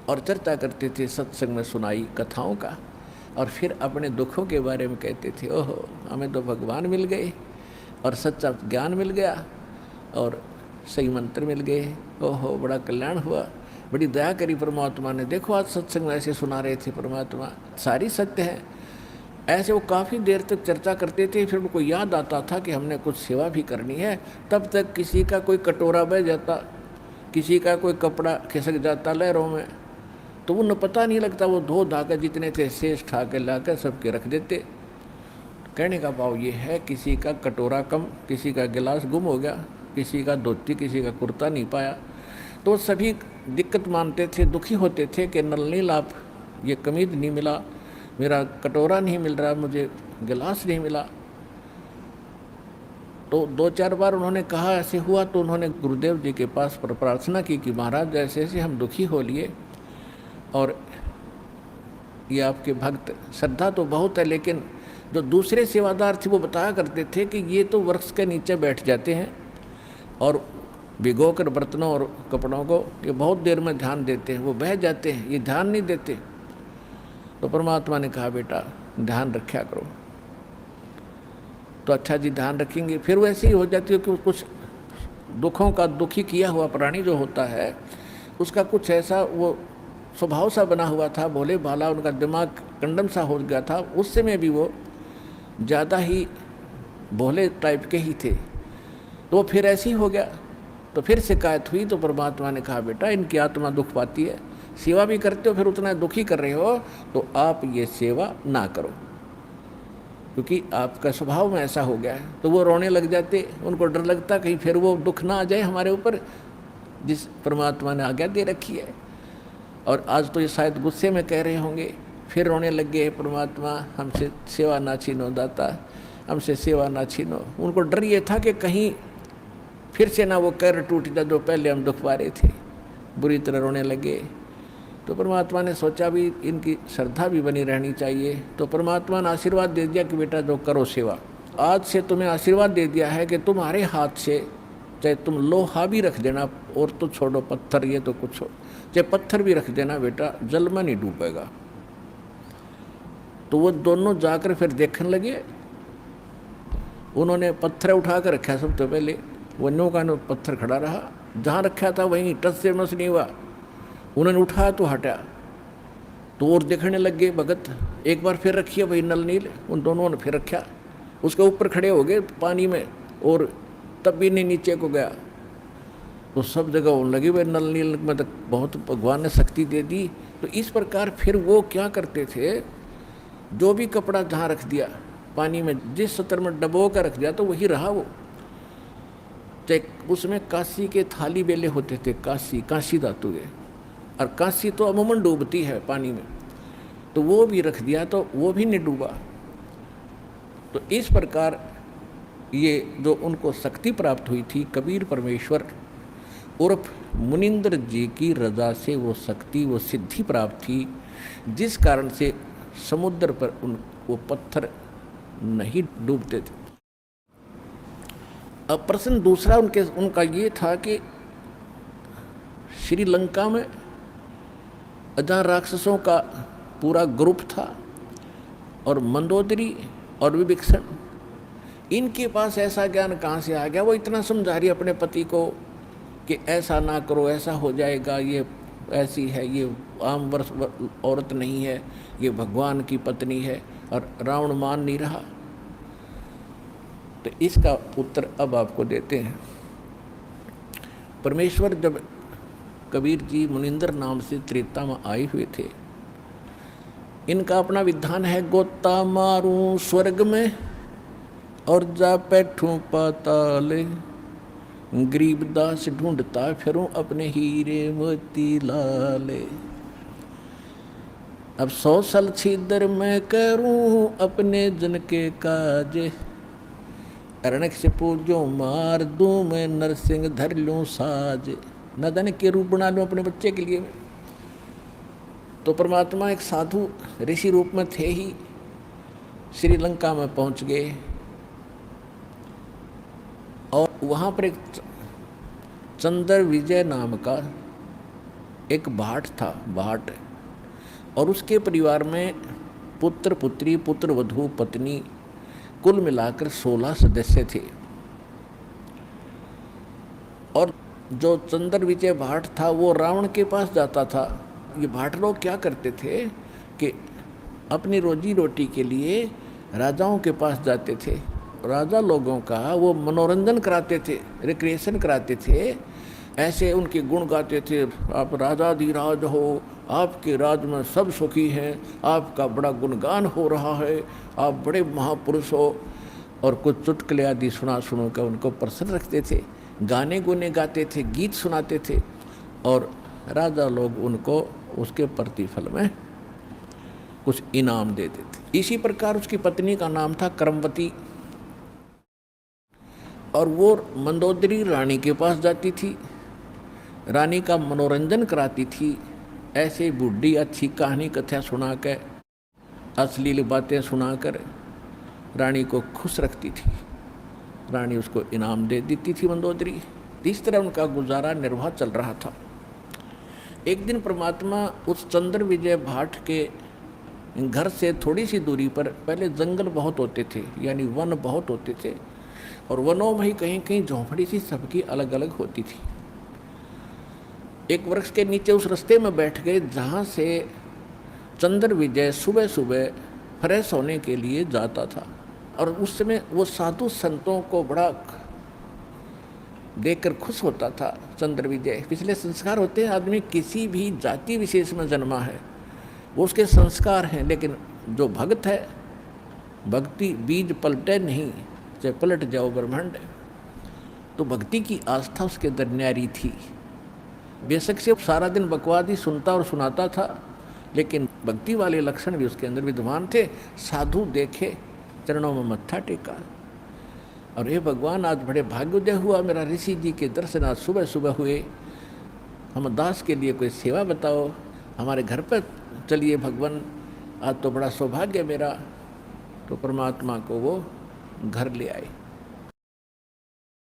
और चर्चा करते थे सत्संग में सुनाई कथाओं का, और फिर अपने दुखों के बारे में कहते थे, ओहो हमें तो भगवान मिल गए और सच्चा ज्ञान मिल गया और सही मंत्र मिल गए, ओहो बड़ा कल्याण हुआ, बड़ी दया करी परमात्मा ने, देखो आज सत्संग में ऐसे सुना रहे थे परमात्मा, सारी सत्य है। ऐसे वो काफ़ी देर तक चर्चा करते थे। फिर उनको याद आता था कि हमने कुछ सेवा भी करनी है, तब तक किसी का कोई कटोरा बह जाता, किसी का कोई कपड़ा खिसक जाता लहरों में, तो उन्हें पता नहीं लगता, वो धो धाकर जितने थे शेष ठा के लाकर सबके रख देते। कहने का भाव ये है, किसी का कटोरा कम, किसी का गिलास गुम हो गया, किसी का धोती, किसी का कुर्ता नहीं पाया, तो सभी दिक्कत मानते थे, दुखी होते थे कि नलनील आप ये कमीज नहीं मिला, मेरा कटोरा नहीं मिल रहा, मुझे गिलास नहीं मिला। तो 2-4 बार उन्होंने कहा ऐसे हुआ, तो उन्होंने गुरुदेव जी के पास प्रार्थना की कि महाराज ऐसे ऐसे हम दुखी हो लिए और ये आपके भक्त, श्रद्धा तो बहुत है, लेकिन जो दूसरे सेवादार थे वो बताया करते थे कि ये तो वृक्ष के नीचे बैठ जाते हैं और भिगो कर बर्तनों और कपड़ों को ये बहुत देर में ध्यान देते हैं, वो बह जाते हैं, ये ध्यान नहीं देते। तो परमात्मा ने कहा बेटा ध्यान रखा करो। तो अच्छा जी ध्यान रखेंगे। फिर वैसे ही हो जाती है कि कुछ दुखों का दुखी किया हुआ प्राणी जो होता है उसका कुछ ऐसा वो स्वभाव सा बना हुआ था, भोले भाला, उनका दिमाग कंडम सा हो गया था, उससे में भी वो ज़्यादा ही भोले टाइप के ही थे। तो फिर ऐसे ही हो गया। तो फिर शिकायत हुई तो परमात्मा ने कहा बेटा इनकी आत्मा दुख पाती है, सेवा भी करते हो फिर उतना दुखी कर रहे हो, तो आप ये सेवा ना करो, क्योंकि आपका स्वभाव में ऐसा हो गया है। तो वो रोने लग जाते, उनको डर लगता कहीं फिर वो दुख ना आ जाए हमारे ऊपर जिस परमात्मा ने आज्ञा दे रखी है। और आज तो ये शायद गुस्से में कह रहे होंगे, फिर रोने लग गए, परमात्मा हमसे सेवा ना छीनो दाता, हमसे सेवा ना छीनो। उनको डर ये था कि कहीं फिर से ना वो कर टूट जाए जो पहले हम दुख पा रहे थे। बुरी तरह रोने लगे। तो परमात्मा ने सोचा भी इनकी श्रद्धा भी बनी रहनी चाहिए। तो परमात्मा ने आशीर्वाद दे दिया कि बेटा जो करो सेवा, आज से तुम्हें आशीर्वाद दे दिया है कि तुम्हारे हाथ से चाहे तुम लोहा भी रख देना, और तो छोड़ो पत्थर, ये तो कुछ हो, चाहे पत्थर भी रख देना बेटा, जल में नहीं डूबेगा। तो वो दोनों जाकर फिर देखने लगे। उन्होंने पत्थर उठा कर रखा, सबसे पहले वो नो का नो पत्थर खड़ा रहा, जहाँ रखा था वहीं टच से मस नहीं हुआ, उन्होंने उठाया तो हटा, तो और देखने लग गए भगत, एक बार फिर रखिए भाई नल नील, उन दोनों ने फिर रखा, उसके ऊपर खड़े हो गए पानी में, और तब भी नहीं नीचे को गया। तो सब जगह होने लगी भाई नल नील में तो बहुत भगवान ने शक्ति दे दी। तो इस प्रकार फिर वो क्या करते थे, जो भी कपड़ा जहाँ रख दिया पानी में, जिस सतर में डबो कर रख दिया तो वही रहा वो। चाहे उसमें कांसी के थाली बेले होते थे, कांसी धातु के, और कांसी तो अमूमन डूबती है पानी में, तो वो भी रख दिया तो वो भी नहीं डूबा। तो इस प्रकार ये जो उनको शक्ति प्राप्त हुई थी, कबीर परमेश्वर उर्फ मुनिंद्र जी की रजा से वो शक्ति, वो सिद्धि प्राप्त थी, जिस कारण से समुद्र पर वो पत्थर नहीं डूबते थे। अब प्रश्न दूसरा उनका ये था कि श्रीलंका में जहाँ राक्षसों का पूरा ग्रुप था, और मंदोदरी और विभीषण, इनके पास ऐसा ज्ञान कहाँ से आ गया? वो इतना समझा रही अपने पति को कि ऐसा ना करो, ऐसा हो जाएगा, ये ऐसी है, ये आम वर्ष औरत नहीं है, ये भगवान की पत्नी है, और रावण मान नहीं रहा। तो इसका उत्तर अब आपको देते हैं। परमेश्वर जब कबीर जी मुनिंदर नाम से त्रेता में आए हुए थे, इनका अपना विधान है, गोता मारूं स्वर्ग में और जा बैठूं पाताल, गरीबदास ढूंढता फिरूं अपने हीरे मोती लाले। अब 100 साल छिदर मैं करूं अपने जन के काज, अरणक से पूजो मार दूं मैं नरसिंह धर लूं साज। न जाने के रूप बना लूं अपने बच्चे के लिए। तो परमात्मा एक साधु ऋषि रूप में थे ही, श्रीलंका में पहुंच गए, और वहाँ पर एक चंद्र विजय नाम का एक भाट था, भाट, और उसके परिवार में पुत्र पुत्री, पुत्र वधू, पत्नी, कुल मिलाकर 16 सदस्य थे। और जो चंद्र विजय भाट था वो रावण के पास जाता था। ये भाट लोग क्या करते थे कि अपनी रोजी रोटी के लिए राजाओं के पास जाते थे, राजा लोगों का वो मनोरंजन कराते थे, रिक्रिएशन कराते थे, ऐसे उनके गुण गाते थे, आप राजाधिराज हो, आपके राज में सब सुखी हैं, आपका बड़ा गुणगान हो रहा है, आप बड़े महापुरुष हो, और कुछ चुटकुले आदि सुनो कर उनको प्रसन्न रखते थे, गाने गुने गाते थे, गीत सुनाते थे, और राजा लोग उनको उसके प्रतिफल में कुछ इनाम देते थे। इसी प्रकार उसकी पत्नी का नाम था करमवती, और वो मंदोदरी रानी के पास जाती थी, रानी का मनोरंजन कराती थी, ऐसे बूढ़ी अच्छी कहानी कथा सुनाकर, अश्लील बातें सुनाकर रानी को खुश रखती थी। रानी उसको इनाम दे देती थी मंदोदरी। इस तरह उनका गुजारा निर्वाह चल रहा था। एक दिन परमात्मा उस चंद्र विजय भाट के घर से थोड़ी सी दूरी पर, पहले जंगल बहुत होते थे, यानी वन बहुत होते थे, और वनों में ही कहीं कहीं झोंपड़ी सी सबकी अलग अलग होती थी। एक वृक्ष के नीचे उस रास्ते में बैठ गए जहाँ से चंद्र विजय सुबह सुबह फ्रेश होने के लिए जाता था। और उस समय वो साधु संतों को बड़ा देखकर खुश होता था चंद्र विजय। पिछले संस्कार होते हैं, आदमी किसी भी जाति विशेष में जन्मा है वो उसके संस्कार हैं, लेकिन जो भक्त है, भक्ति बीज पलटे नहीं, चाहे पलट जाओ ब्रह्मांड। तो भक्ति की आस्था उसके अंदर न्यारी थी। बेशक से सारा दिन बकवाद ही सुनता और सुनाता था, लेकिन भक्ति वाले लक्षण भी उसके अंदर विद्यमान थे। साधु देखे, चरणों में मत्था टेका, और हे भगवान, आज बड़े भाग्योदय हुआ, मेरा ऋषि जी के दर्शन आज सुबह सुबह हुए, हम दास के लिए कोई सेवा बताओ, हमारे घर पर चलिए भगवान, आज तो बड़ा सौभाग्य मेरा। तो परमात्मा को वो घर ले आए।